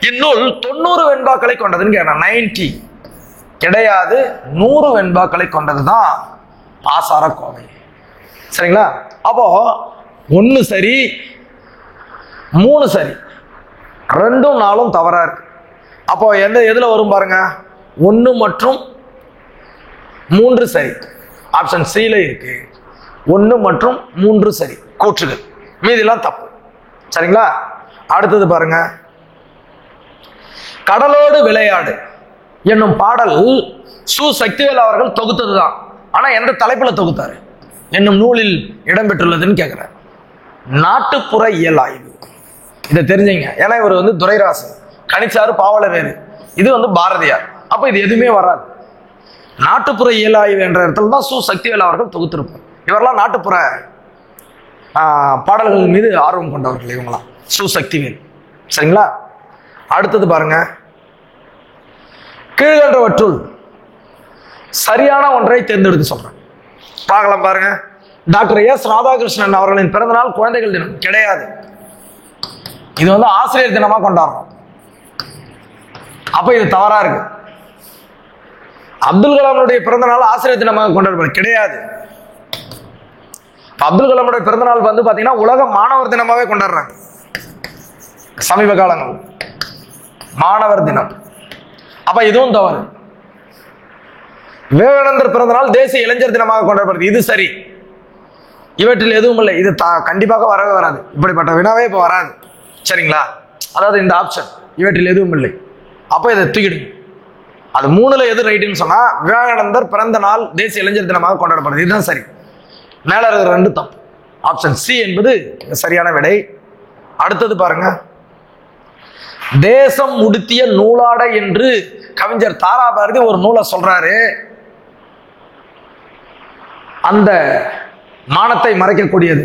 இந்நூல் 90 வெண்பாக்களை கொண்டதுன்னு கேட்கிறேன். 90 கிடையாது, 100 வெண்பாக்களை கொண்டதுதான் ஆசாரக்கோவை. சரிங்களா? அப்போ 1 சரி, 3 சரி, 2ம் 4ம் தவறா இருக்கு. அப்போ எதுல வரும் பாருங்க? 1 மற்றும் 3 சரி. ஆப்ஷன் சில இருக்கு. 1 மற்றும் 3 சரி கூற்றுகள், மீதிலாம் தப்பு. சரிங்களா? அடுத்தது பாருங்க. கடலோடு விளையாடு என்னும் பாடல் சு. சக்திவேல் அவர்கள் தொகுத்ததுதான். ஆனா எந்த தலைப்புல தொகுத்தாரு என்னும் நூலில் இடம்பெற்றுள்ளதுன்னு கேட்கிறார். நாட்டுப்புற இயல் ஆய்வு. இதை தெரிஞ்சுங்க. ஏன்னா இவர் துரைராசு, கணிச்சாரு பாவலரேறு, இது பாரதியார். அப்ப இது எதுவுமே வராது. நாட்டுப்புற இயல் ஆய்வு என்ற இடத்துல தான் சு. சக்திவேல் அவர்கள் தொகுத்திருப்பார். இவரெல்லாம் நாட்டுப்புற பாடல்கள் மீது ஆர்வம் கொண்டவர்கள் இவங்களாம், சு. சக்திவேல். சரிங்களா? அடுத்தது பாருங்க. கீழ்கண்டவற்றுள் சரியான ஒன்றை தேர்ந்தெடுக்க சொல்றேன். பார்க்கலாம் பாருங்க. Doctor S. ராதாகிருஷ்ணன் அவர்களின் பிறந்தநாள் குழந்தைகள் தினம் கிடையாது. இது ஆசிரியர் தினமா கொண்டாடுறோம். அப்ப இது தவறா இருக்கு. அப்துல் கலாமுடைய பிறந்தநாள் ஆசிரியர் தினமாக கொண்டாடுவது கிடையாது. அப்துல் கலாமுடைய பிறந்தநாள் பாத்தீங்கன்னா உலக மாணவர் தினமாவே கொண்டாடுறாங்க. சமீப காலங்கள் மாணவர் தினம். அப்ப இதுவும் தவறு. விவேகானந்தர் பிறந்தநாள் தேசிய இளைஞர் தினமாக கொண்டாடப்படுது. இது சரி. இவற்றில் எதுவும் இல்லை. இது கண்டிப்பாக வரவே வராது. இப்படிப்பட்ட வினாவே இப்ப வராது. சரிங்களா? அதாவது இந்த ஆப்ஷன் இவற்றில் எதுவும் இல்லை. அப்ப இதை தூக்கிடுங்க. அது 3ல எது ரைட்டுன்னு சொன்னா விவேகானந்தர் பிறந்த நாள் தேசிய இளைஞர் தினமாக கொண்டாடப்படுது. இதுதான் சரி. மேல இருக்கிற 2 தப்பு. ஆப்ஷன் சி என்பது சரியான விடை. அடுத்தது பாருங்க. தேசம் உடுத்திய நூலாடை என்று கவிஞர் தாராபாரதி ஒரு நூலை சொல்றாரு. அந்த மானத்தை மறைக்கக்கூடியது,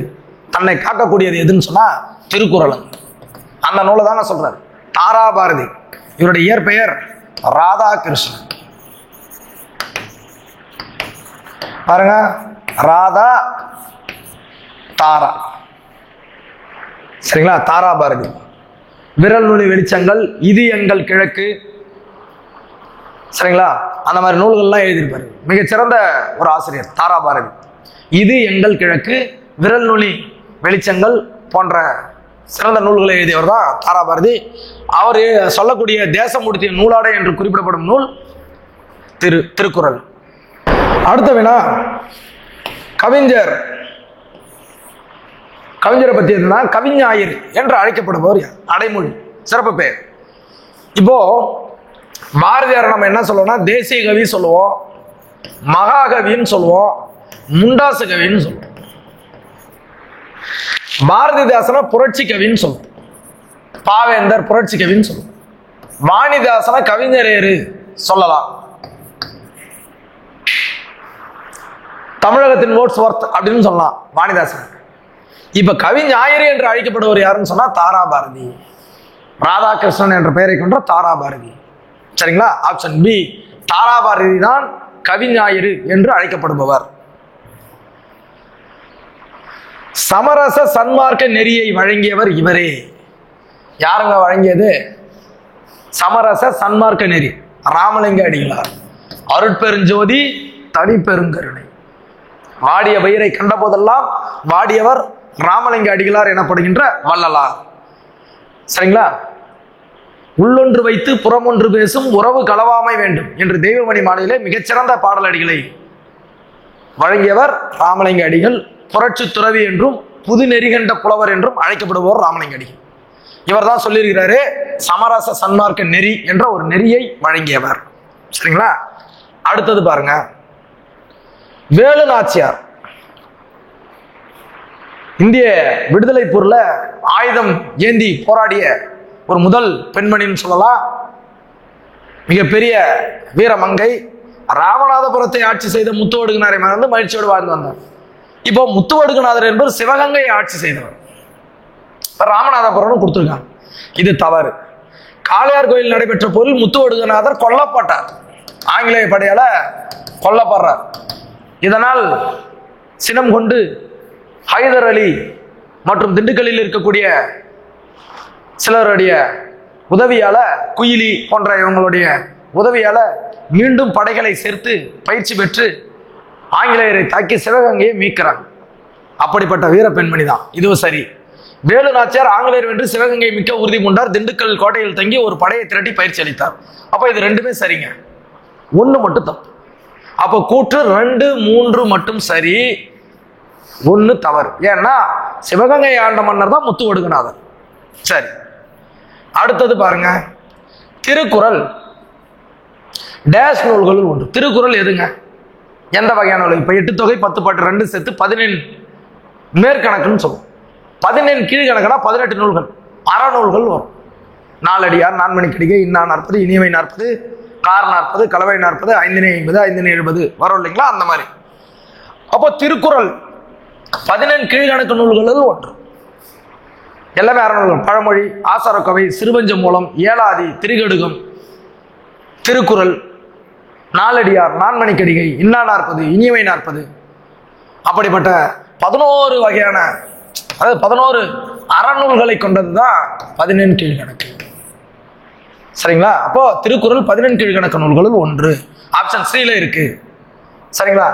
தன்னை காக்கக்கூடியது எதுன்னு சொன்னா திருக்குறள். அந்த நூலை தாங்க சொல்றாரு தாராபாரதி. இவருடைய இயற்பெயர் ராதாகிருஷ்ணன். பாருங்க, ராதா தாரா. சரிங்களா? தாராபாரதி. விரல் நுனி வெளிச்சங்கள், இது எங்கள் கிழக்கு, சரிங்களா? அந்த மாதிரி நூல்கள்லாம் எழுதியிருப்பாரு. மிகச்சிறந்த ஒரு ஆசிரியர் தாராபாரதி. இது எங்கள் கிழக்கு, விரல் நுனி வெளிச்சங்கள் போன்ற சிறந்த நூல்களை எழுதியவர் தான் தாராபாரதி. அவர் சொல்லக்கூடிய தேசம் உடுத்திய நூலாடை என்று குறிப்பிடப்படும் நூல் திருக்குறள். அடுத்த வினா. கவிஞரை பத்தி இருந்தா கவிஞாயிறு என்று அழைக்கப்படுபவர் அடைமொழி, சிறப்பு பெயர். இப்போ பாரதியார் நம்ம என்ன சொல்லுவோம்னா தேசிய கவி சொல்லுவோம், மகாகவின்னு சொல்லுவோம், முண்டாசு கவின்னு சொல்லுவோம். பாரதிதாசன புரட்சி கவின்னு சொல்லுவோம், பாவேந்தர் புரட்சி கவின்னு சொல்லுவோம். வாணிதாசன கவிஞரேறு சொல்லலாம். தமிழகத்தின் வேர்ட்ஸ்வொர்த் அப்படின்னு சொல்லலாம் வாணிதாசன். இப்ப கவிஞாயிறு என்று அழைக்கப்படுவர் யாருன்னு சொன்னா தாராபாரதி. ராதாகிருஷ்ணன் என்ற பெயரை கொண்ட தாராபாரதி. சரிங்களா? ஆப்ஷன் பி தாராபாரதி தான் கவிஞாயிறு என்று அழைக்கப்படுபவர். சமரச சன்மார்க்க நெறியை வழங்கியவர் இவரே. யாருங்க வழங்கியது? சமரச சன்மார்க்க நெறி ராமலிங்க அடிகளார். அருட்பெருஞ்சோதி தனி பெருங்கருணை. வாடிய பயிரை கண்ட போதெல்லாம் வாடியவர் ராமலிங்க அடிகளார் எனப்படுகின்ற வள்ளலார். சரிங்களா? உள்ளொன்று வைத்து புறமொன்று பேசும் உறவு களவாமை வேண்டும் என்று தெய்வமணி மாலையிலே மிகச்சிறந்த பாடலடிகளை வழங்கியவர் ராமலிங்க அடிகள். புரட்சி துறவி என்றும் புது நெறிகண்ட புலவர் என்றும் அழைக்கப்படுபவர் ராமலிங்க அடிகள். இவர் தான் சொல்லியிருக்கிறாரு சமரச சன்மார்க்க நெறி என்ற ஒரு நெறியை வழங்கியவர். சரிங்களா? அடுத்தது பாருங்க, வேலு நாச்சியார். இந்திய விடுதலை போர்ல ஆயுதம் ஏந்தி போராடிய ஒரு முதல் பெண்மணின்னு சொல்லலாம். மிகப்பெரிய வீரமங்கை. ராமநாதபுரத்தை ஆட்சி செய்த முத்துவடுகனாரை மறந்து மகிழ்ச்சியோடு வாழ்ந்து வந்தார். இப்போ முத்துவடுகநாதர் என்பவர் சிவகங்கையை ஆட்சி செய்தவர். ராமநாதபுரம் கொடுத்துருக்காங்க. இது தவறு. காளையார் கோயில் நடைபெற்ற போரில் முத்துவடுகநாதர் கொல்லப்பட்டார். ஆங்கிலேய படையால கொல்லப்படுறார். இதனால் சினம் கொண்டு ஹைதர் அலி மற்றும் திண்டுக்கல்லில் இருக்கக்கூடிய சிலருடைய உதவியால, குயிலி போன்ற இவங்களுடைய உதவியால மீண்டும் படைகளை சேர்த்து பயிற்சி பெற்று ஆங்கிலேயரை தாக்கி சிவகங்கையை மீட்கிறாங்க. அப்படிப்பட்ட வீர பெண்மணி தான். இதுவும் சரி. வேலு நாச்சியார் ஆங்கிலேயர் வென்று சிவகங்கை மிக்க உறுதி கொண்டார். திண்டுக்கல் கோட்டையில் தங்கி ஒரு படையை திரட்டி பயிற்சி அளித்தார். அப்ப இது ரெண்டுமே சரிங்க, ஒண்ணு மட்டும் தப்பு. அப்ப கூற்று 2, 3 மட்டும் சரி, ஒண்ணு தவறு. ஏன்னா சிவகங்கை ஆண்ட மன்னர் தான் முத்துவடுகநாதர். சரி, அடுத்தது பாருங்க, திருக்குறள் டேஷ் நூல்களில் ஒன்று. திருக்குறள் எதுங்க? எந்த வகையான நூல்? இப்ப 8 தொகை 10 பாட்டு 2 சேர்த்து 14 மேற்கணக்குன்னு சொல்லுவோம். 14 கீழ்கணக்குனா 18 நூல்கள், அறநூல்கள் வரும். நாலடியார், நான்மணிக்கடிகை, இன்னா 40, இனியவை 40, கார் 40, கலவை 40, 5 50, 5 70 வரும் இல்லைங்களா? அந்த மாதிரி. அப்போ திருக்குறள் 14 கீழ்கணக்கு நூல்களில் ஒன்று. எல்லாமே அறநூல்கள். பழமொழி, ஆசாரக்கவை, சிறுபஞ்ச மூலம், ஏலாதி, திரிகடுகம், திருக்குறள், நாலடியார், நான்மணிக்கடிகை, இன்னா 40, இனியவை 40, அப்படிப்பட்ட 11 வகையான, அதாவது 11 அறநூல்களை கொண்டதுதான் 14 கீழ்கணக்கு. சரிங்களா? அப்போ திருக்குறள் 14 கீழ்கணக்கு நூல்களில் ஒன்று. ஆப்ஷன் C-ல இருக்கு. சரிங்களா?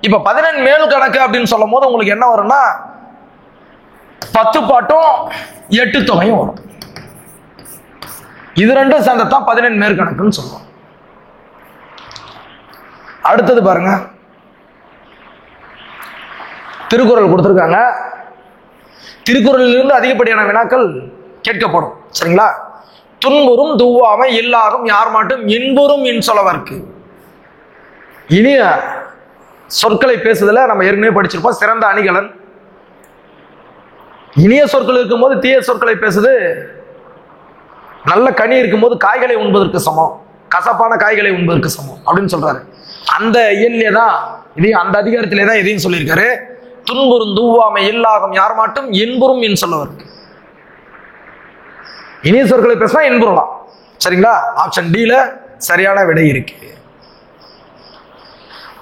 இப்ப 14 மேல் கணக்கு அப்படின்னு சொல்லும் போது உங்களுக்கு என்ன வரும்னா 10 பாட்டும் 8 தொகையும் வரும். இது ரெண்டும் சேர்ந்ததான் 14 மேற்கணக்குன்னு சொல்லுவோம். அடுத்தது பாருங்க, திருக்குறள் கொடுத்திருக்காங்க. திருக்குறளிலிருந்து அதிகப்படியான வினாக்கள் கேட்கப்படும். சரிங்களா? துன்புறும் துவாமை இல்லாகும் யார் மாட்டும் இன்புறும் இன்சொலவர்க்கு. இனிய சொற்களை பேசுதல நம்ம ஏற்கனவே படிச்சிருப்போம். சிறந்த அணிகலன். இனிய சொற்கள் இருக்கும்போது தீய சொற்களை பேசுது நல்ல கனி இருக்கும்போது காய்களை உண்பதற்கு சமம், கசப்பான காய்களை உண்பதற்கு சமம் அப்படின்னு சொல்றாரு. அந்த இயல்லே தான் இதையும், அந்த அதிகாரத்திலே தான் எதையும் சொல்லியிருக்காரு. துன்புறும் தூவாமை இல்லாகும் யார் மாட்டும் இன்புறும் இன் சொல்லவர்க்கு. இனிய சொற்களை பேசினா இன்புறலாம். சரிங்களா? ஆப்ஷன் D-ல சரியான விடை இருக்கு.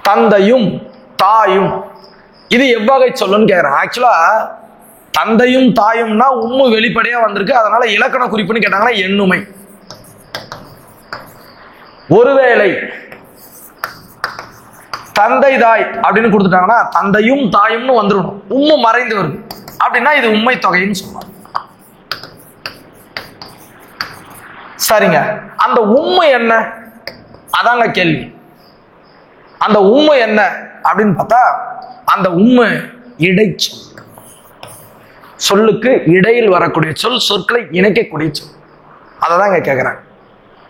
தந்தையும் தாயும், இது எவ்வகை சொல்லுன்னு கேட்கிறேன். ஆக்சுவலா தந்தையும் தாயும்னா உம்மு வெளிப்படையா வந்திருக்கு. அதனால இலக்கண குறிப்புன்னு கேட்டாங்கன்னா எண்ணுமை. ஒருவேளை தந்தை தாய் அப்படின்னு கொடுத்துட்டாங்கன்னா தந்தையும் தாயும்னு வந்துடணும். உம்மு மறைந்து வருது அப்படின்னா இது உண்மை தொகைன்னு சொல்லுவாங்க. சரிங்க, அந்த உண்மை என்ன? அதாங்க கேள்வி. அந்த உண்மை என்ன அப்படின்னு பார்த்தா அந்த உண்மை இடைச்சொல். சொல்லுக்கு இடையில் வரக்கூடிய சொல், சொற்களை இணைக்கக்கூடிய சொல். அதை தான் இங்க கேட்கிறேன்.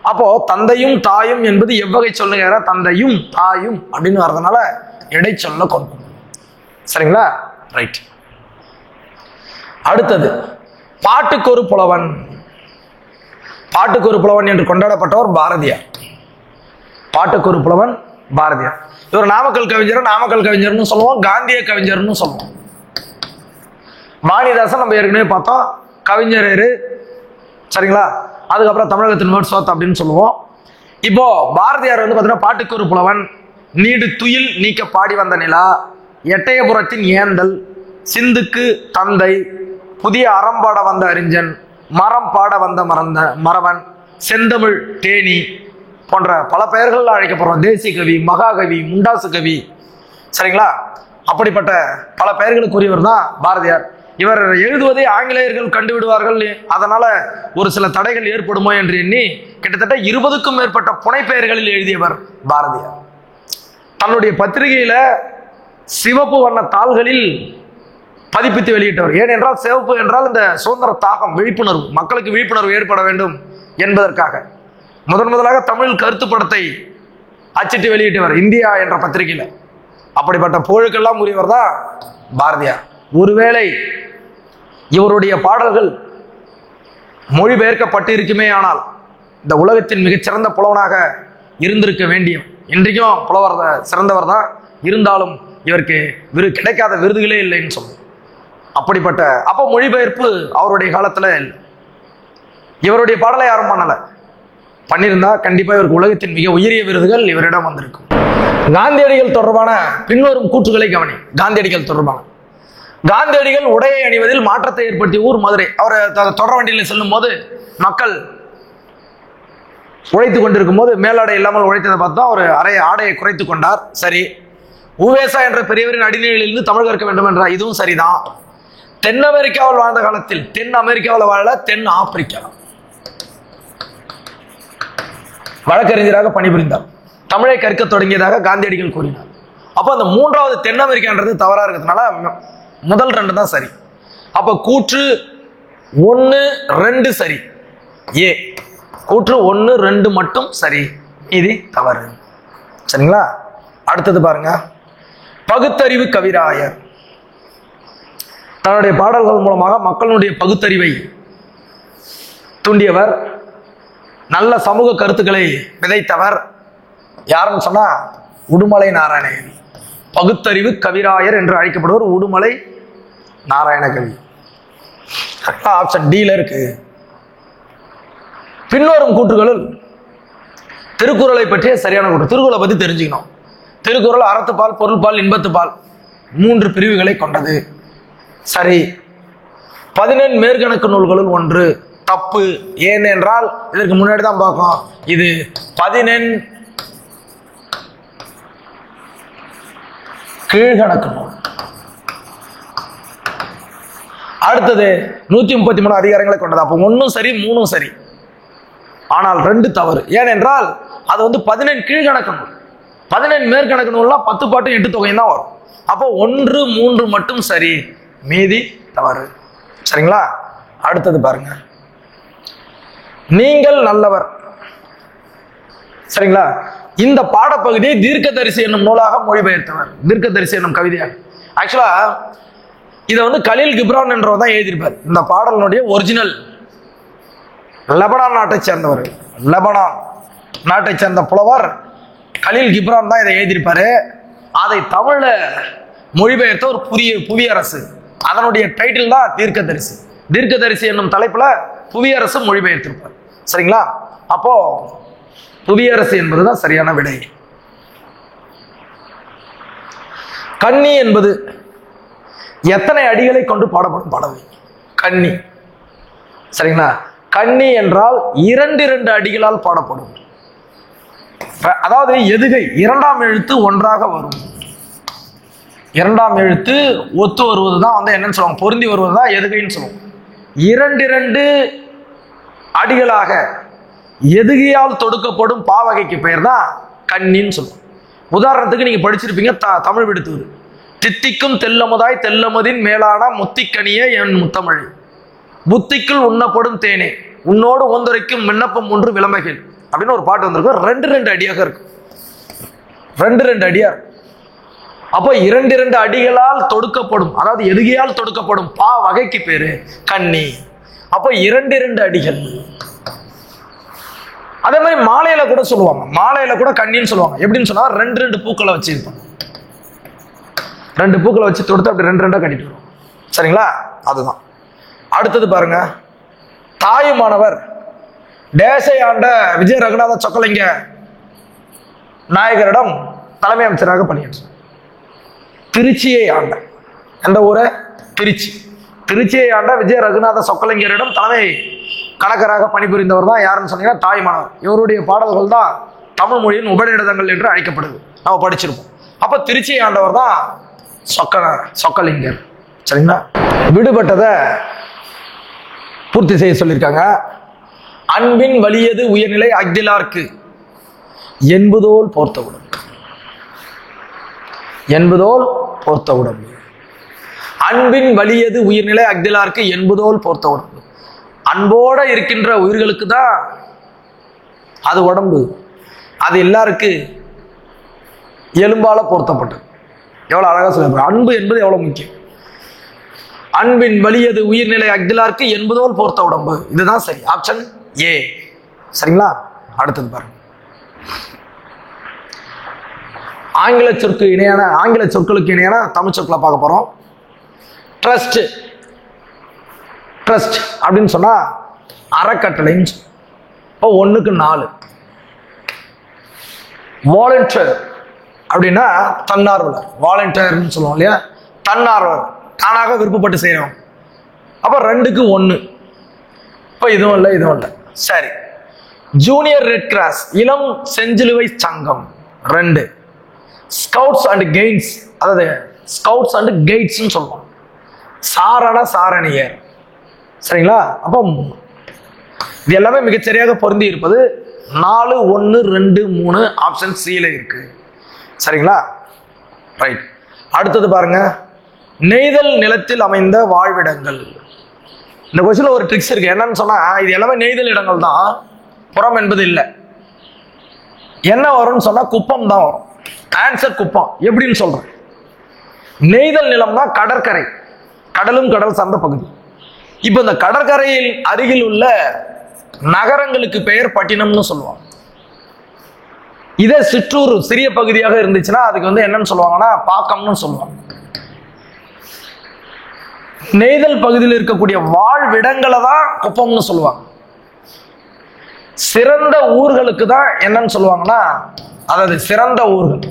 அப்போ தந்தையும் தாயும் என்பது எவ்வகை சொல்லுங்க? தந்தையும் தாயும் அப்படின்னு வர்றதுனால இடைச்சொல்ல கொண்டு. சரிங்களா? ரைட். அடுத்தது பாட்டுக்கு ஒரு புலவன். பாட்டுக்கு ஒரு புலவன் என்று கொண்டாடப்பட்டவர் பாரதியார். பாட்டுக்கு ஒரு புலவன் பாரதியார். இவர் நாமக்கல் கவிஞர், நாமக்கல் கவிஞர்னு சொல்லுவோம், காந்திய கவிஞர்னு சொல்லுவோம். வாணிதாசன் நம்ம ஏற்கனவே பார்த்தோம், கவிஞர். சரிங்களா? அதுக்கப்புறம் தமிழகத்தின் வேர்ட்ஸ்வொர்த் அப்படின்னு சொல்லுவோம். இப்போ பாரதியார் வந்து பார்த்தீங்கன்னா பாட்டுக்கு ஒரு புலவன், நீடு துயில் நீக்க பாடி வந்த நிலா, எட்டயபுரத்தின் ஏந்தல், சிந்துக்கு தந்தை, புதிய அறம்பாட வந்த அறிஞன், மரம் பாட வந்த மறவன், செந்தமிழ் தேனி போன்ற பல பெயர்கள் அழைக்கப்படுறோம். தேசிய கவி, மகாகவி, முண்டாசு கவி. சரிங்களா? அப்படிப்பட்ட பல பெயர்களுக்குரியவர் தான் பாரதியார். இவர் எழுதுவதை ஆங்கிலேயர்கள் கண்டுவிடுவார்கள், அதனால ஒரு சில தடைகள் ஏற்படுமோ என்று எண்ணி கிட்டத்தட்ட 20க்கும் மேற்பட்ட புனைப்பெயர்களில் எழுதியவர் பாரதியார். தன்னுடைய பத்திரிகையில சிவப்பு வண்ண தாள்களில் பதிப்பித்து வெளியிட்டவர். ஏனென்றால் சிவப்பு என்றால் இந்த சுதந்திர தாகம், விழிப்புணர்வு, மக்களுக்கு விழிப்புணர்வு ஏற்பட வேண்டும் என்பதற்காக முதலாக தமிழ் கருத்து படத்தை அச்சிட்டு வெளியிட்டவர் இந்தியா என்ற பத்திரிகையில. அப்படிப்பட்ட புகழுக்கெல்லாம் உரியவர் தான் பாரதியார். ஒருவேளை இவருடைய பாடல்கள் மொழிபெயர்க்கப்பட்டிருக்குமே ஆனால் இந்த உலகத்தின் மிகச்சிறந்த புலவனாக இருந்திருக்க வேண்டியவர். இன்றைக்கும் புலவர் சிறந்தவர் தான், இருந்தாலும் இவருக்கு கிடைக்காத விருதுகளே இல்லைன்னு சொல்லுவோம். அப்படிப்பட்ட அப்போ மொழிபெயர்ப்பு அவருடைய காலத்துல இல்லை. இவருடைய பாடலை யாரும் பண்ணியிருந்தா கண்டிப்பா இவருக்கு உலகத்தின் மிக உயரிய விருதுகள் இவரிடம் வந்திருக்கும். காந்தியடிகள் தொடர்பான பின்வரும் கூற்றுகளை கவனி. காந்தியடிகள் தொடர்பான காந்தியடிகள் உடையை அணிவதில் மாற்றத்தை ஏற்படுத்திய ஊர் மதுரை. அவர் தொடர் வண்டியில் செல்லும் போது மக்கள் உழைத்துக் கொண்டிருக்கும் போது மேலாடை இல்லாமல் உழைத்ததை பார்த்தா அவர் ஆடையை குறைத்துக் கொண்டார். சரி. உவேசா என்ற பெரியவரின் அடிநிலையிலிருந்து தமிழ் கற்க வேண்டும் என்றார். இதுவும் சரிதான். தென் அமெரிக்காவில் வாழ்ந்த காலத்தில், தென் அமெரிக்காவில் வாழ தென் ஆப்பிரிக்கா வழக்கறிஞராக பணிபுரிந்தார். தமிழை கற்க தொடங்கியதாக காந்தியடிகள் கூறினார். அப்போ அந்த மூன்றாவது தென் அமெரிக்கான்றது தவறா இருக்கிறதுனால முதல் 2 தான் சரி. அப்ப கூற்று 1, 2 சரி. ஏ கூற்று 1, 2 மட்டும் சரி, இது தவறு. சரிங்களா? அடுத்தது பாருங்க. பகுத்தறிவு கவிராயர் தன்னுடைய பாடல்கள் மூலமாக மக்களுடைய பகுத்தறிவை தூண்டியவர், நல்ல சமூக கருத்துக்களை விதைத்தவர். யாருன்னு சொன்னா உடுமலை நாராயணகவி. பகுத்தறிவு கவிராயர் என்று அழைக்கப்படுவர் உடுமலை நாராயணகவி. ஆப்ஷன் டில இருக்கு. பின்வரும் கூற்றுகளில் திருக்குறளை பற்றிய சரியான கூற்று. திருக்குறளை பத்தி தெரிஞ்சுக்கணும். திருக்குறள் அறத்துப்பால், பொருள்பால், இன்பத்துப்பால் 3 பிரிவுகளை கொண்டது. சரி. 14 மேற்கணக்கு நூல்களுள் 1 தப்பு. ஏனென்றால் இதற்கு முன்னாடி தான் பார்க்கும், இது 14 கீழ்கணக்கு நூல். அடுத்தது 133 அதிகாரங்களை கொண்டது. அப்போ 1 சரி 3 சரி, ஆனால் 2 தவறு. ஏனென்றால் அது 14 கீழ்கணக்கு நூல். 14 மேற்கணக்கு நூல்லாம் 10 பாட்டும் 8 தொகையும் தான் வரும். அப்போ 1, 3 மட்டும் சரி, மீதி தவறு. சரிங்களா? அடுத்தது பாருங்க. நீங்கள் நல்லவர். சரிங்களா? இந்த பாடப்பகுதியை தீர்க்கதரிசி என்னும் நூலாக மொழிபெயர்த்தவர். தீர்க்கதரிசி என்னும் கவிதையாக. ஆக்சுவலா இதை கலீல் கிப்ரான் என்றவர் தான் எழுதியிருப்பார். இந்த பாடலினுடைய ஒரிஜினல் லெபனான் நாட்டை சேர்ந்தவர். லெபனான் நாட்டை சேர்ந்த புலவர் கலீல் கிப்ரான் தான் இதை எழுதியிருப்பாரு. அதை தமிழ்ல மொழிபெயர்த்த ஒரு புவியரசு. அதனுடைய டைட்டில் தான் தீர்க்கதரிசி. தீர்க்கதரிசி என்னும் தலைப்புல புவியரசு மொழிபெயர்த்திருப்பார். சரிங்களா? அப்போ புவியரசு என்பதுதான் சரியான விடை. கன்னி என்பது எத்தனை அடிகளை கொண்டு பாடப்படும் பாடல்? கன்னி. சரிங்களா? கன்னி என்றால் 2 அடிகளால் பாடப்படும். அதாவது எதுகை 2ஆம் எழுத்து ஒன்றாக வரும். 2ஆம் எழுத்து ஒத்து வருவதுதான் என்னன்னு சொல்லுவாங்க, பொருந்தி வருவதுதான் எதுகைன்னு சொல்லுவோம். 2 அடிகளாக எதுகையால் தொடுக்கப்படும் பாவகைக்கு பெயர் தான் கன்னின்னு சொல்லுவோம். உதாரணத்துக்கு நீங்க படிச்சிருப்பீங்க தமிழ் விடுத்துவது. தித்திக்கும் தெல்லமுதாய் தெல்லமுதின் மேலான முத்திக்கனிய என் முத்தமிழ், புத்திக்குள் உண்ணப்படும் தேனே, உன்னோடு ஒந்துரைக்கும் விண்ணப்பம் 1 விளம்பைகள் அப்படின்னு ஒரு பாட்டு வந்திருக்கும். 2 அடியாக இருக்கும். 2 அடியா. அப்போ 2 அடிகளால் தொடுக்கப்படும், அதாவது எதுகையால் தொடுக்கப்படும் பா வகைக்கு பேரு கன்னி. அப்போ 2 அடிகள். அதே மாதிரி மாலையில கூட சொல்லுவாங்க. மாலையில கூட கன்னின்னு சொல்லுவாங்க. எப்படின்னு சொன்னா 2 பூக்களை வச்சிருப்பாங்க. 2 பூக்களை வச்சு தொடுத்து அப்படி 2 கட்டிட்டு வரும். சரிங்களா? அதுதான். அடுத்தது பாருங்க. தாயுமானவர் டேசை ஆண்ட விஜய ரகுநாத சொக்கலிங்க நாயகரிடம் தலைமை அமைச்சராக பணியாற்றார். திருச்சியை ஆண்ட எந்த ஊரை? திருச்சியை ஆண்ட விஜய ரகுநாத சொக்கலிங்கரிடம் தலைமை கணக்கராக பணிபுரிந்தவர் தான் யாருன்னு சொன்னீங்கன்னா தாய்மானவர். இவருடைய பாடல்கள் தான் தமிழ் மொழியின் உபநிடதங்கள் என்று அழைக்கப்படுது. நம்ம படிச்சிருப்போம். அப்ப திருச்சியை ஆண்டவர் தான் சொக்கலிங்கர். சரிங்களா? விடுபட்டதை பூர்த்தி செய்ய சொல்லியிருக்காங்க. அன்பின் வலியது உயர்நிலை அக்திலார்க்கு என்பதோல் போர்த்த உடம்பு. அன்பின் வலியது உயிர்நிலை அக்திலார்க்கு என்பதோல் போர்த்த உடம்பு. அன்போட இருக்கின்ற உயிர்களுக்கு தான் அது உடம்பு. அது எல்லாருக்கு எலும்பால பொருத்தப்பட்டது. எவ்வளவு அழகா சொல்ல. அன்பு என்பது எவ்வளவு முக்கியம். அன்பின் வலியது உயிர்நிலை அக்திலார்க்கு என்பதோல் போர்த்த உடம்பு. இதுதான் சரி. Option A. சரிங்களா? அடுத்தது பாருங்க. ஆங்கில சொற்களுக்கு இணையான தமிழ் சொற்களை பார்க்க போறோம். ட்ரஸ்ட் அப்படின்னு சொன்னா அறக்கட்டளைன்னு. இப்போ 1க்கு 4. வாலண்டியர் அப்படின்னா தன்னார்வலர். வாலண்டியர்னு சொல்லுவோம் இல்லையா? தன்னார்வலர், தானாக விருப்பப்பட்டு செய்யறோம். அப்ப 2க்கு 1. இப்போ இதுவும் இல்லை. சரி. ஜூனியர் ரெட் கிராஸ் இளம் செஞ்சிலுவை சங்கம் 2. ஸ்கவுட்ஸ் அண்ட் கெய்ட்ஸ், அதாவது ஸ்கவுட்ஸ் அண்ட் கெய்ட்ஸ்ன்னு சொல்லுவோம். சாரணியர். சரிங்களா? அப்போ இது எல்லாமே மிகச்சரியாக பொருந்தி இருப்பது 4, 1, 2, 3 ஆப்ஷன் சில இருக்கு. சரிங்களா? ரைட். அடுத்தது பாருங்க. நெய்தல் நிலத்தில் அமைந்த வாழ்விடங்கள். இந்த கொஸ்டின்ல ஒரு ட்ரிக்ஸ் இருக்கு. என்னன்னு சொன்னா இது எல்லாமே நெய்தல் இடங்கள் தான், புறம் என்பது இல்லை. என்ன வரும்னு சொன்னா குப்பம் தான் வரும். ஆன்சர் குப்பம். எப்படின்னு சொல்றேன். நெய்தல் நிலம்னா கடற்கரை, கடலும் கடல் சார்ந்த பகுதி. இப்ப இந்த கடற்கரையில் அருகில் உள்ள நகரங்களுக்கு பெயர் பட்டினம்னு சொல்லுவாங்க. இதே சிற்றூர் சிறிய பகுதியாக இருந்துச்சுன்னா அதுக்கு வந்து என்னன்னு சொல்லுவாங்கன்னா பாக்கம்னு சொல்லுவாங்க. நெய்தல் பகுதியில் இருக்கக்கூடிய வாழ்விடங்களை தான் குப்பம்னு சொல்லுவாங்க. சிறந்த ஊர்களுக்கு தான் என்னன்னு சொல்லுவாங்கன்னா, அதாவது சிறந்த ஊர்கள்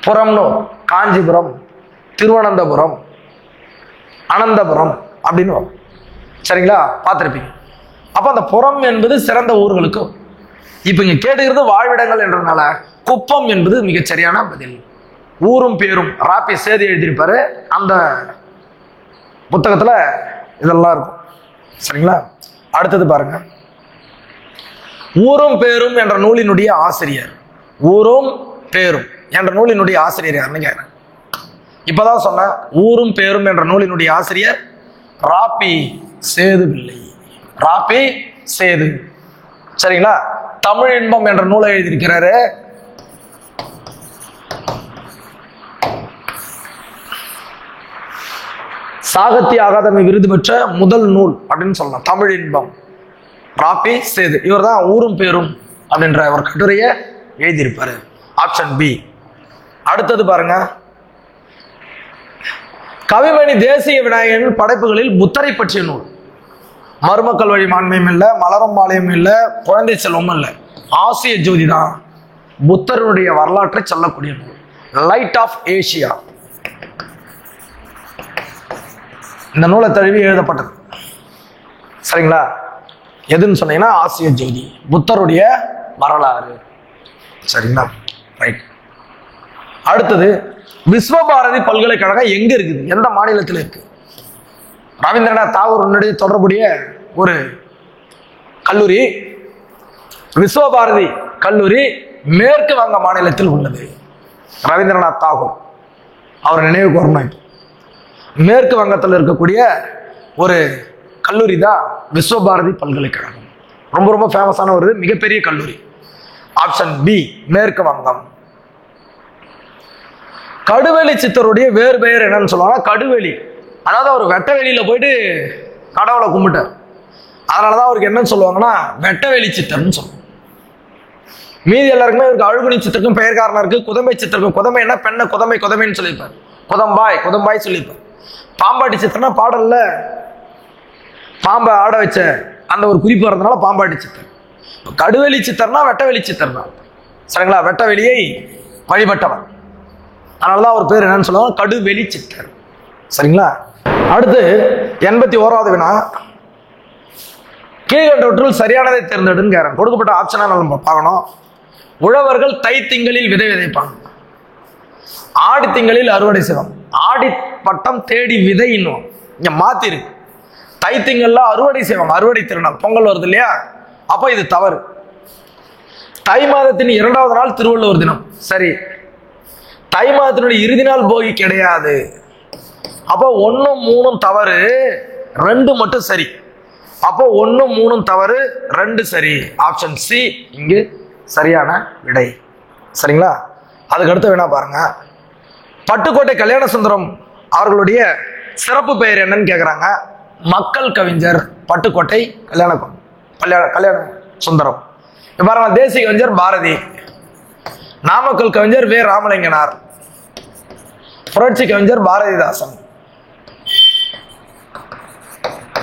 புறம்னு காஞ்சிபுரம், திருவனந்தபுரம், அனந்தபுரம் அப்படின்னு வரும். சரிங்களா? பார்த்துருப்பீங்க. அப்ப அந்த புறம் என்பது சிறந்த ஊர்களுக்கு. இப்ப இங்க கேட்டுக்கிறது வாழ்விடங்கள் என்றதுனால குப்பம் என்பது மிகச் சரியான பதில். ஊரும் பேரும் ராப்பி சேதி எழுதியிருப்பாரு. அந்த புத்தகத்துல இதெல்லாம் இருக்கும். சரிங்களா? அடுத்தது பாருங்க. ஊரும் பேரும் என்ற நூலினுடைய ஆசிரியர். ஊரும் பேரும் என்ற நூலினுடைய ஆசிரியர் யாருன்னு கேட்கிறேன். இப்பதான் சொன்ன ஊரும் பேரும் என்ற நூலினுடைய ஆசிரியர் ராப்பி சேதுபிள்ளை. ராப்பி சேது. சரிங்களா? தமிழ் இன்பம் என்ற நூலை எழுதியிருக்கிறாரு. சாகித்ய அகாதமி விருது பெற்ற முதல் நூல் அப்படின்னு சொல்லலாம். தமிழ் இன்பம், ராப்பி சேது. இவர் தான் ஊரும் பேரும் அப்படின்ற ஒரு கட்டுரையை எழுதியிருப்பாரு. Option B. அடுத்தது பாருங்க. கவிமணி தேசிய விநாயகன் படைப்புகளில் புத்தரை பற்றிய நூல். மருமக்கள் வழி மாண்மையும் இல்லை, மலரும் மாலையும் இல்லை, குழந்தை செல்வமும் இல்லை. ஆசிய ஜோதி தான் புத்தருடைய வரலாற்றை சொல்லக்கூடிய நூல். Light of Asia. இந்த நூலை தழுவி எழுதப்பட்டது. சரிங்களா? எதுன்னு சொன்னீங்கன்னா ஆசிய ஜோதி, புத்தருடைய வரலாறு. சரிங்களா? ரைட். அடுத்தது விஸ்வபாரதி பல்கலைக்கழகம் எங்க இருக்குது? எந்த மாநிலத்தில் இருக்கு? ரவீந்திரநாத் தாகூருடைய தொடர்புடைய ஒரு கல்லூரி விஸ்வபாரதி கல்லூரி மேற்கு வங்க மாநிலத்தில் உள்ளது. ரவீந்திரநாத் தாகூர் அவர் நினைவுக்கு வரணும். மேற்கு வங்கத்தில் இருக்கக்கூடிய ஒரு கல்லூரி தான் விஸ்வபாரதி பல்கலைக்கழகம். ரொம்ப ரொம்ப ஃபேமஸான ஒரு மிகப்பெரிய கல்லூரி. ஆப்ஷன் பி மேற்கு வங்கம். கடுவெளி சித்தருடைய வேறு பெயர் என்னன்னு சொல்லுவாங்கன்னா கடுவெளி. அதாவது அவர் வெட்டவெளியில போயிட்டு கடவுளை கும்பிட்டார். அதனாலதான் அவருக்கு என்னன்னு சொல்லுவாங்கன்னா வெட்டவெளி சித்தர்னு சொல்லுவாங்க. மீதி எல்லாருக்குமே இவருக்கு அழுகுனி சித்தருக்கும் பெயர் காரணம் இருக்கு. குதம்பை சித்தருக்கும், குதம்பை என்ன பெண்ணை குதம்பைன்னு சொல்லியிருப்பார். குதம்பாய் சொல்லியிருப்பார். பாம்பாட்டி சித்தர்னா பாடல்ல பாம்பை ஆட வச்ச அந்த ஒரு குறிப்பு வரதுனால பாம்பாட்டி சித்தர். கடுவெளி சித்தர்னா வெட்டவெளி சித்தர் தான். சரிங்களா? வெட்டவெளியை வழிபட்டவர். அதனாலதான் அவர் பேர் என்னன்னு சொல்லுவாங்க, கடுவெளி சித்தர். சரிங்களா? அடுத்து 81வது வினா, கீழ்கண்டவற்றுள் சரியானதை தேர்ந்தெடுன்னு கேட்கிறேன். கொடுக்கப்பட்ட ஆப்ஷனா நம்ம பார்க்கணும். உழவர்கள் தை திங்களில் விதை விதைப்பாங்க, ஆடி திங்களில் அறுவடை செய்வாங்க. ஆடி பட்டம் தேடி விதை இன்னும் இங்க மாத்தி இருக்கு. தை திங்கள்ல அறுவடை செய்வாங்க, அறுவடை திருநாள் பொங்கல் வருது இல்லையா, அப்ப இது தவறு. தை மாதத்தின் 2வது நாள் திருவள்ளுவர் தினம், சரி. தை மாதத்தினுடைய இறுதி நாள் போகி கிடையாது. அப்போ 1, 3 தவறு, 2 மட்டும் சரி. அப்போ 1, 3 தவறு, 2 சரி. ஆப்ஷன் சி இங்கு சரியான விடை. சரிங்களா? அதுக்கு அடுத்து வேணா பாருங்க, பட்டுக்கோட்டை கல்யாண சுந்தரம் அவர்களுடைய சிறப்பு பெயர் என்னன்னு கேட்குறாங்க. மக்கள் கவிஞர் பட்டுக்கோட்டை கல்யாண சுந்தரம். பாருங்க, தேசிய கவிஞர் பாரதி, நாமக்கல் கவிஞர் வே ராமலிங்கனார், புரட்சி கவிஞர் பாரதிதாசன்.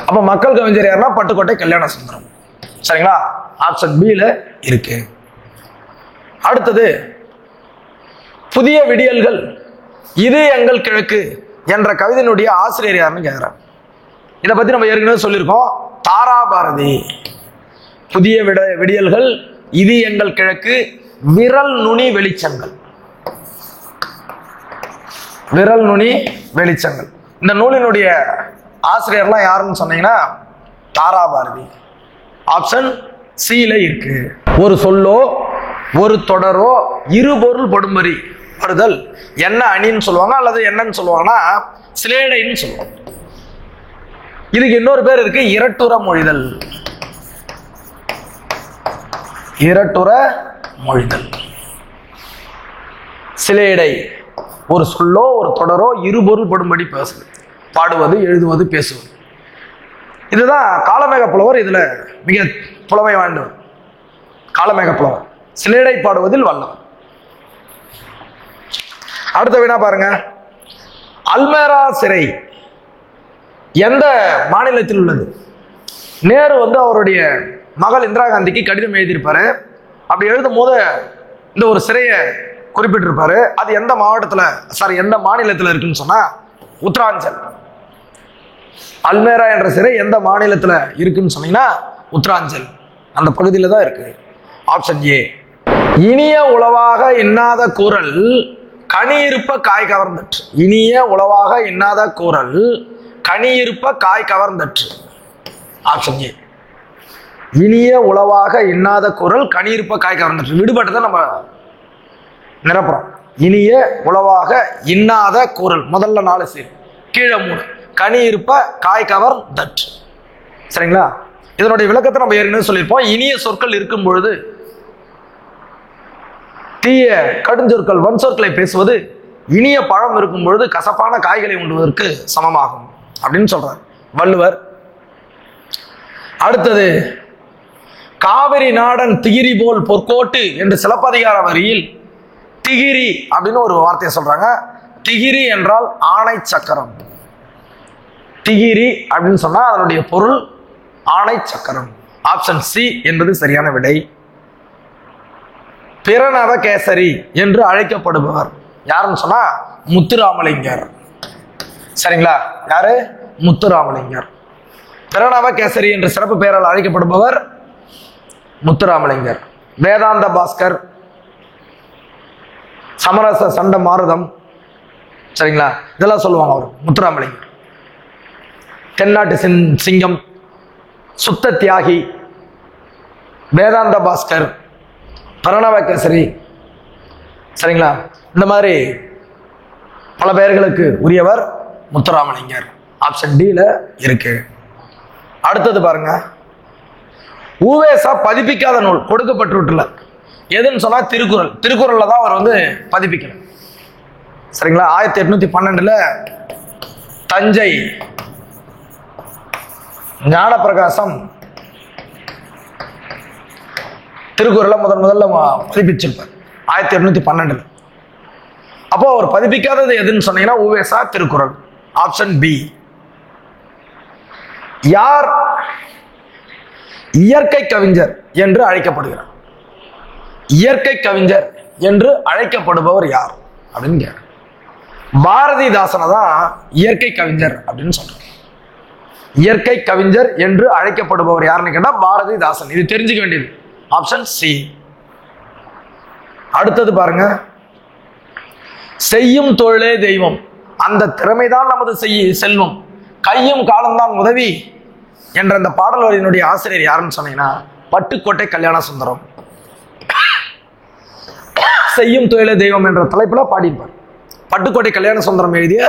அப்ப மக்கள் கவிஞர் யாருன்னா பட்டுக்கோட்டை கல்யாண சுந்தரம். சரிங்களா? ஆப்ஷன் பில இருக்கு. அடுத்தது, புதிய விடியல்கள் இது எங்கள் கிழக்கு என்ற கவிதையினுடைய ஆசிரியர் யாருன்னு கேட்கிறார். இதை பத்தி நம்ம ஏற்கனவே சொல்லியிருக்கோம், தாரா பாரதி. புதிய விடியல்கள் இது எங்கள் கிழக்கு, விரல் நுனி வெளிச்சங்கள். விரல் நுனி வெளிச்சங்கள். இந்த நூலினுடைய ஆசிரியர்லாம் யாருன்னு சொன்னீங்கன்னா தாரா பாரதி. ஆப்ஷன் சில இருக்கு. ஒரு சொல்லோ ஒரு தொடரோ இருபொருள் படும்பரி வருதல் என்ன அணின்னு சொல்லுவாங்க, அல்லது என்னன்னு சொல்லுவாங்கன்னா சிலேடைன்னு சொல்லுவாங்க. இதுக்கு இன்னொரு பேர் இருக்கு, இரட்டுற மொழிதல். இரட்டுற மொழிதல். சிலேடை ஒரு சொல்லோ ஒரு தொடரோ இருபொருள் படும்படி பேசுது, பாடுவது, எழுதுவது, பேசுவது. இதுதான் காளமேக புலவர் இதுல மிக புலமை வாய்ந்தவர். காளமேக புலவர் சிலேடை பாடுவதில் வல்லவர். அடுத்த வினா பாருங்க, அல்மேரா சிறை எந்த மாநிலத்தில் உள்ளது? நேரு அவருடைய மகள் இந்திரா காந்திக்கு கடிதம் எழுதியிருப்பாரு. அப்படி எழுதும் போது இந்த ஒரு சிறையை குறிப்பிட்டிருப்பாரு. அது எந்த மாவட்டத்தில், எந்த மாநிலத்தில் இருக்குன்னு சொன்னா உத்தராஞ்சல். அல்மேரா என்ற சிறை எந்த மாநிலத்தில் இருக்குன்னு சொன்னீங்கன்னா உத்தராஞ்சல், அந்த பகுதியில் தான் இருக்கு. Option A. இனிய உளவாக இன்னாத கூறல் கனியிருப்ப காய் கவர்ந்தற்று. இனிய உளவாக இன்னாத கூறல் கனியிருப்ப காய் கவர்ந்தற்று. Option A. இனிய உளவாக இன்னாத குரல் கனியிருப்ப காய் கவர்ந்தற்று. விடுபட்டதை நம்ம நிரப்புறோம். இனிய உளவாக இன்னாத குரல் முதல்ல 4 சீர், கீழே 3, கனியிருப்ப காய் கவர்ந்தற்று. சரிங்களா? இதனுடைய விளக்கத்தை நம்ம ஏற்கனவே சொல்லியிருப்போம். இனிய சொற்கள் இருக்கும் பொழுது தீய கடுஞ்சொற்கள் வன் சொற்களை பேசுவது இனிய பழம் இருக்கும் பொழுது கசப்பான காய்களை உண்டுவதற்கு சமமாகும் அப்படின்னு சொல்றார் வள்ளுவர். அடுத்தது, காவிரி நாடன் திகிரி போல் பொற்கோட்டு என்று சிலப்பதிகார வரியில் திகிரி அப்படின்னு ஒரு வார்த்தையை சொல்றாங்க. திகிரி என்றால் ஆணை சக்கரம். திகிரி அப்படின்னு சொன்னா அதனுடைய பொருள் ஆணை சக்கரம். ஆப்ஷன் சி என்பது சரியான விடை. பிரணவ கேசரி என்று அழைக்கப்படுபவர் யாருன்னு சொன்னா முத்துராமலிங்கர். சரிங்களா? யாரு? முத்துராமலிங்கர். பிரணவ கேசரி என்ற சிறப்பு பெயரால் அழைக்கப்படுபவர் முத்துராமலிங்கர். வேதாந்த பாஸ்கர், சமரச சண்ட மாருதம், சரிங்களா, இதெல்லாம் சொல்லுவாங்க அவர் முத்துராமலிங்கர். தென்னாட்டு சிங்கம், சுத்த தியாகி, வேதாந்த பாஸ்கர், பிரணவ கேசரி, சரிங்களா, இந்த மாதிரி பல பெயர்களுக்கு உரியவர் முத்துராமலிங்கர். ஆப்ஷன் டில இருக்கு. அடுத்தது பாருங்க, ஊவேசா பதிப்பிக்காத நூல் கொடுக்கப்பட்டுள்ள எதுன்னு சொன்னா திருக்குறள். திருக்குறள்ல தான் அவர் பதிப்பிக்கல. சரிங்களா? 1812 தஞ்சை ஞானப்பிரகாசம் திருக்குறளை முதல்ல பதிப்பிச்சிருப்பார் 1812. அப்போ அவர் பதிப்பிக்காதது எதுன்னு சொன்னீங்கன்னா ஊவேசா திருக்குறள். Option B. யார் இயற்கை கவிஞர் என்று அழைக்கப்படுகிறார்? இயற்கை கவிஞர் என்று அழைக்கப்படுபவர் யார் அப்படின்னு கேட்க. பாரதிதாசனை தான் இயற்கை கவிஞர் அப்படின்னு சொல்றாங்க. இயற்கை கவிஞர் என்று அழைக்கப்படுபவர் யாருன்னு கேட்டா பாரதிதாசன். இது தெரிஞ்சுக்க வேண்டியது. Option C. அடுத்தது பாருங்க, செய்யும் தொழிலே தெய்வம், அந்த திறமைதான் நமது செல்வம், கையும் காலம்தான் உதவி என்ற அந்த பாடல் வரியினுடைய ஆசிரியர் யாருன்னு சொன்னீங்கன்னா பட்டுக்கோட்டை கல்யாண சுந்தரம். செய்யும் தொழிலே தெய்வம் என்ற தலைப்புல பாடியிருப்பார். பட்டுக்கோட்டை கல்யாண சுந்தரம் எழுதிய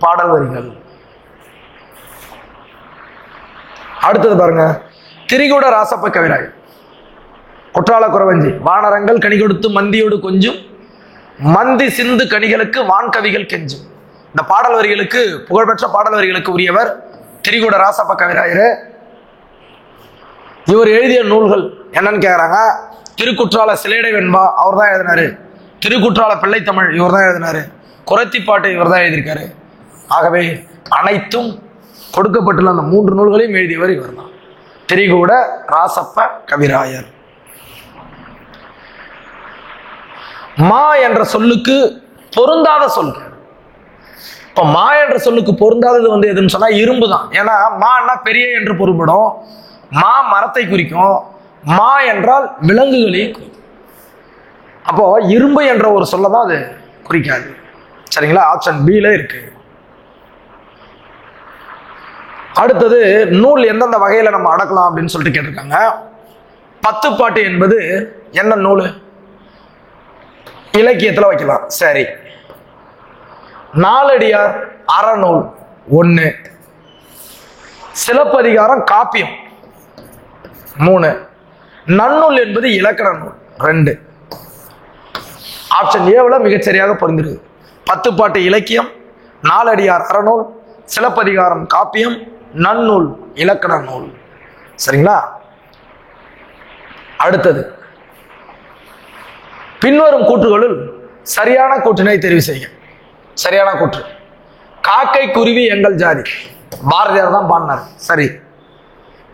பாடல் வரிகள். அடுத்தது பாருங்க, திரிகூட ராசப்ப கவிராய், குற்றால குறவஞ்சி, வானரங்கள் கனி கொடுத்து மந்தியோடு கொஞ்சம், மந்தி சிந்து கனிகளுக்கு வான்கவிகள் கெஞ்சும். இந்த பாடல் வரிகளுக்கு, புகழ்பெற்ற பாடல் வரிகளுக்கு உரியவர் திரிகூட ராசப்ப கவிராயர். இவர் எழுதிய நூல்கள் என்னன்னு கேட்குறாங்க. திருக்குற்றால சிலேடை வெண்பா அவர் தான் எழுதினாரு. திருக்குற்றால பிள்ளைத்தமிழ் இவர் தான் எழுதினாரு. குறத்திப்பாட்டு இவர் தான் எழுதியிருக்காரு. ஆகவே அனைத்தும் கொடுக்கப்பட்டுள்ள அந்த 3 நூல்களையும் எழுதியவர் இவர் தான், திரிகூட ராசப்ப கவிராயர். மா என்ற சொல்லுக்கு பொருந்தாத சொல். இப்ப மா என்ற சொல்லுக்கு பொருந்தாதது வந்து எதுன்னு சொன்னா இரும்பு தான். ஏன்னா மான்னா பெரிய என்று பொருள்படும், மா மரத்தை குறிக்கும், மா என்றால் விலங்குகளையும் குறிக்கும். அப்போ இரும்பு என்ற ஒரு சொல்ல தான் அது குறிக்காது. சரிங்களா? ஆப்ஷன் பில இருக்கு. அடுத்தது, நூல் எந்தெந்த வகையில நம்ம அடக்கலாம் அப்படின்னு சொல்லிட்டு கேட்டிருக்காங்க. 10 பாட்டு என்பது என்ன நூல்? இலக்கியத்துல வைக்கலாம். சரி. நாலடியார் அறநூல் 1, சிலப்பதிகாரம் காப்பியம் 3, நன்னூல் என்பது இலக்கண நூல் 2. ஆப்ஷன் ஏவுல மிகச்சரியாக பொருந்திருக்கு. 10 பாட்டு இலக்கியம், நாலடியார் அறநூல், சிலப்பதிகாரம் காப்பியம், நன்னூல் இலக்கண நூல். சரிங்களா? அடுத்தது, பின்வரும் கூற்றுகளுள் சரியான கூற்றினை தெரிவு செய்ய. சரியான கூற்று, காக்கை குருவி எங்கள் ஜாதி, பாரதியார் தான் பாடினார். சரி.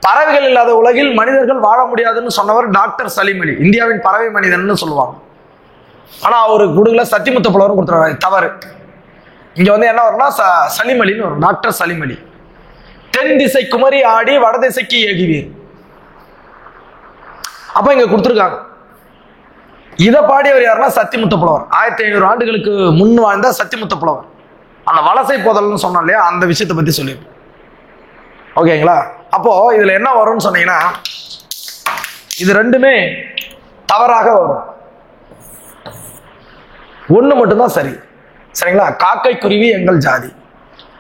பறவைகள் இல்லாத உலகில் மனிதர்கள் வாழ முடியாதுன்னு சொன்னவர் டாக்டர் சலீம் அலி, இந்தியாவின் பறவை மனிதன் சொல்லுவாங்க. ஆனா அவரு குடுகுல சத்திமுத்த புலவரும் கொடுத்துருவாரு. தவறு. இங்க வந்து என்ன வரும்னா சலீம் அலின்னு வரும், டாக்டர் சலீம் அலி. தென் திசை குமரி ஆடி வடதிசைக்கு ஏகுவீர். அப்ப இங்க கொடுத்துருக்காங்க. இதை பாடியவர் யாருன்னா சத்திமுத்த புலவர். 1500 ஆண்டுகளுக்கு முன் வாழ்ந்த சத்திமுத்த புலவர். அந்த வலசை போதல்னு சொன்னோம் இல்லையா, அந்த விஷயத்தை பத்தி சொல்லியிருக்கோம். ஓகேங்களா? அப்போ இதுல என்ன வரும்னு சொன்னீங்கன்னா இது ரெண்டுமே தவறாக வரும். 1 மட்டும்தான் சரி. சரிங்களா? காக்கை குருவி எங்கள் ஜாதி.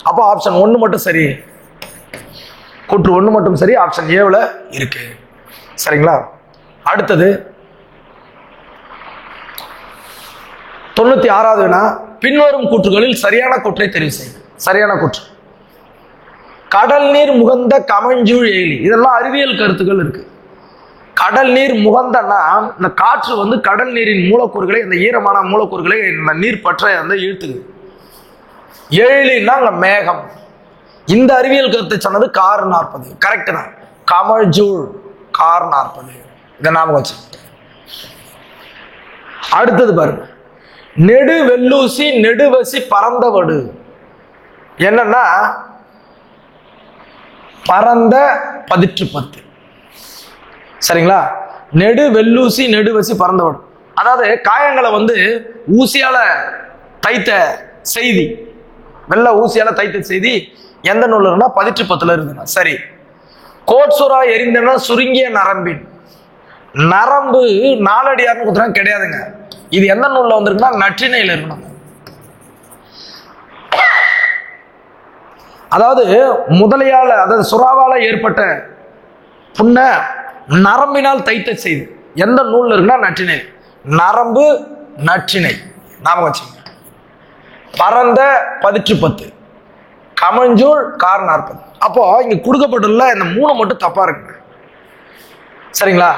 அப்போ ஆப்ஷன் 1 மட்டும் சரி. கூற்று 1 மட்டும் சரி. ஆப்ஷன் ஏவுல இருக்கு. சரிங்களா? அடுத்தது 96வது வினா, பின்வரும் கூற்றுகளில் சரியான கூற்றை தெரிவு செய்யும். சரியான கூற்று, கடல் நீர் முகந்த கமஞ்சூழ் எயிலி. இதெல்லாம் அறிவியல் கருத்துக்கள் இருக்கு. கடல் நீர் முகந்தன்னா இந்த காற்று வந்து கடல் நீரின் மூலக்கூறுகளை, இந்த ஈரமான மூலக்கூறுகளை இந்த நீர் பற்ற வந்து இழுத்துக்குது. எழிலின்னா அங்க மேகம். இந்த அறிவியல் கருத்தை சொன்னது கார் 40. கரெக்ட் தான். கமழ்ஜூழ் கார் 40. இதை ஞாபகம் வச்சு. அடுத்தது பாருங்க, நெடு வெள்ளூசி நெடுவசி பரந்தவடு. என்னன்னா பரந்த 10. சரிங்களா? நெடு வெள்ளூசி நெடுவசி பரந்தவடு, அதாவது காயங்களை வந்து ஊசியால தைத்த செய்தி, வெள்ள ஊசியால தைத்த செய்தி எந்த நூல் இருக்குன்னா 10 இருக்குன்னா. சரி. கோட்சுரா எரிந்தன சுருங்கிய நரம்பின். நரம்பு நாலடியார்னு கொடுத்துறாங்க, கிடையாதுங்க. இது எந்த நூல்ல வந்திருக்குன்னா நற்றிணையில இருக்கணும். அதாவது முதலையால, அதாவது சுறாவால ஏற்பட்ட புண்ண நரம்பினால் தைத்த செய்தி எந்த நூல்ல இருக்குன்னா நற்றிணை. நரம்பு நற்றிணை ஞாபகம் வச்சுங்க. பரந்த 10, கமஞ்சூழ் கார் 40. அப்போ இங்க கொடுக்கப்பட்டுள்ள இந்த 3 மட்டும் தப்பா இருக்கு. சரிங்களா?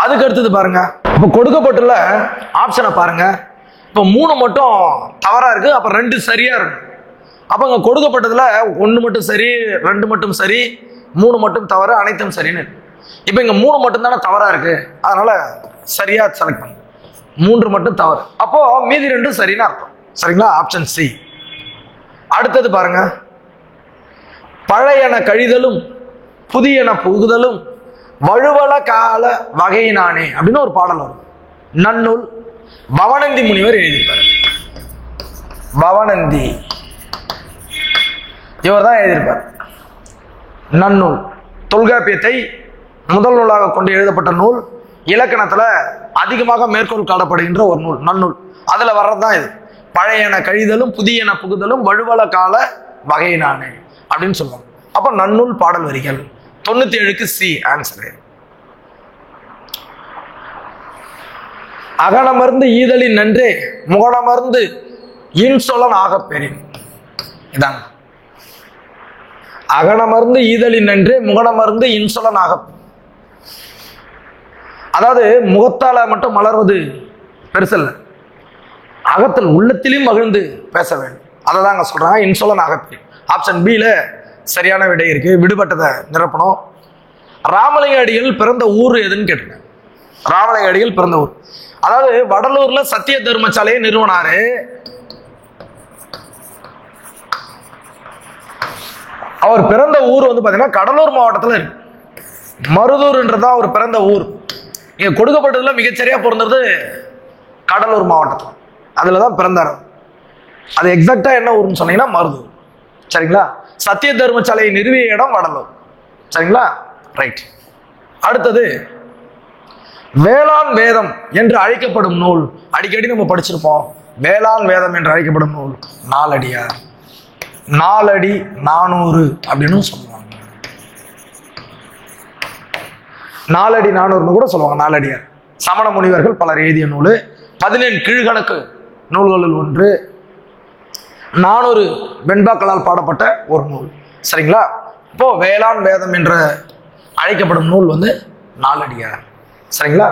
அதுக்கு அடுத்தது பாருங்க, இப்போ கொடுக்கப்பட்டுள்ள ஆப்ஷனை பாருங்க. இப்போ 3 மட்டும் தவறா இருக்கு, அப்ப 2 சரியா இருக்கு. அப்ப இங்க கொடுக்கப்பட்டதுல 1 மட்டும் சரி, 2 மட்டும் சரி, 3 மட்டும் தவறு, அனைத்தும் சரின்னு இருக்கு. இப்போ இங்க 3 மட்டும் தானே தவறா இருக்கு, அதனால சரியா செலக்ட் பண்ணு. 3 மட்டும் தவறு, அப்போ மீதி 2 சரின்னு அர்த்தம். சரிங்களா? Option C. அடுத்தது பாருங்க, பழையன கழிதலும் புதியன புகுதலும் வழுவல கால வகையினானே அப்படின்னு ஒரு பாடல் வரும். நன்னூல் பவனந்தி முனிவர் எழுதியிருப்பார். பவனந்தி இவர் தான் எழுதியிருப்பார். நன்னூல் தொல்காப்பியத்தை முதல் நூலாக கொண்டு எழுதப்பட்ட நூல். இலக்கணத்துல அதிகமாக மேற்கோள் காணப்படுகின்ற ஒரு நூல் நன்னூல். அதுல வர்றதுதான் இது. பழையன கழிதலும் புதியன புகுதலும் வழுவல கால வகையினானே அப்படின்னு சொல்லுவாங்க. அப்ப நன்னூல் பாடல் வரிகள் 97க்கு சி ஆன்சரு. அகனமர்ந்து ஈதலின் நன்றே முகனமர்ந்து இன்சொலன் ஆகப் பெறின். இதாங்க அகனமர்ந்து ஈதலின் நன்றே முகனமர்ந்து இன்சொலன் ஆக. அதாவது முகத்தால மட்டும் மலர்வது பெருசல்ல, அகத்தில் உள்ளத்திலும் மகிழ்ந்து பேச வேண்டும். அதை தாங்க சொல்றாங்க இன்சொலன் ஆகப் பெறின். ஆப்ஷன் பில சரியான விடை இருக்கு. விடுபட்டதை நிரப்பணும். ராமலிங்க அடிகள் பிறந்த ஊர் எதுன்னு கேட்டுங்க. ராமலிங்க அடிகள் பிறந்த ஊர், அதாவது வடலூர்ல சத்திய தர்மசாலையை நிறுவனாரு. அவர் பிறந்த ஊர் வந்து பாத்தீங்கன்னா கடலூர் மாவட்டத்துல இருக்கு. மருதூர்ன்றதான் அவர் பிறந்த ஊர். இங்க கொடுக்கப்பட்டதுல மிகச்சரியா பிறந்தது கடலூர் மாவட்டத்தில். அதுலதான் பிறந்தார். அது எக்ஸாக்டா என்ன ஊர்னு சொன்னீங்கன்னா மருதூர். சரிங்களா? சத்திய தர்மசாலையை நிறுவிய இடம் வடலூர். சரிங்களா? ரைட். அடுத்தது வேளாண் வேதம் என்று அழைக்கப்படும் நூல். அடிக்கடி நம்ம படிச்சிருப்போம். வேளாண் வேதம் என்று அழைக்கப்படும் நூல் நாலடியார். 4 அடி 400 அப்படின்னு சொல்லுவாங்க. 4 அடி 400 கூட சொல்லுவாங்க. நாலடியார் சமண முனிவர்கள் பலர் எழுதிய நூல். 17 கீழ்கணக்கு நூல்களில் ஒன்று. 400 வெண்பாக்களால் பாடப்பட்ட ஒரு நூல். சரிங்களா? இப்போ வேளாண் வேதம் என்ற அழைக்கப்படும் நூல் வந்து நாலடியார். சரிங்களா?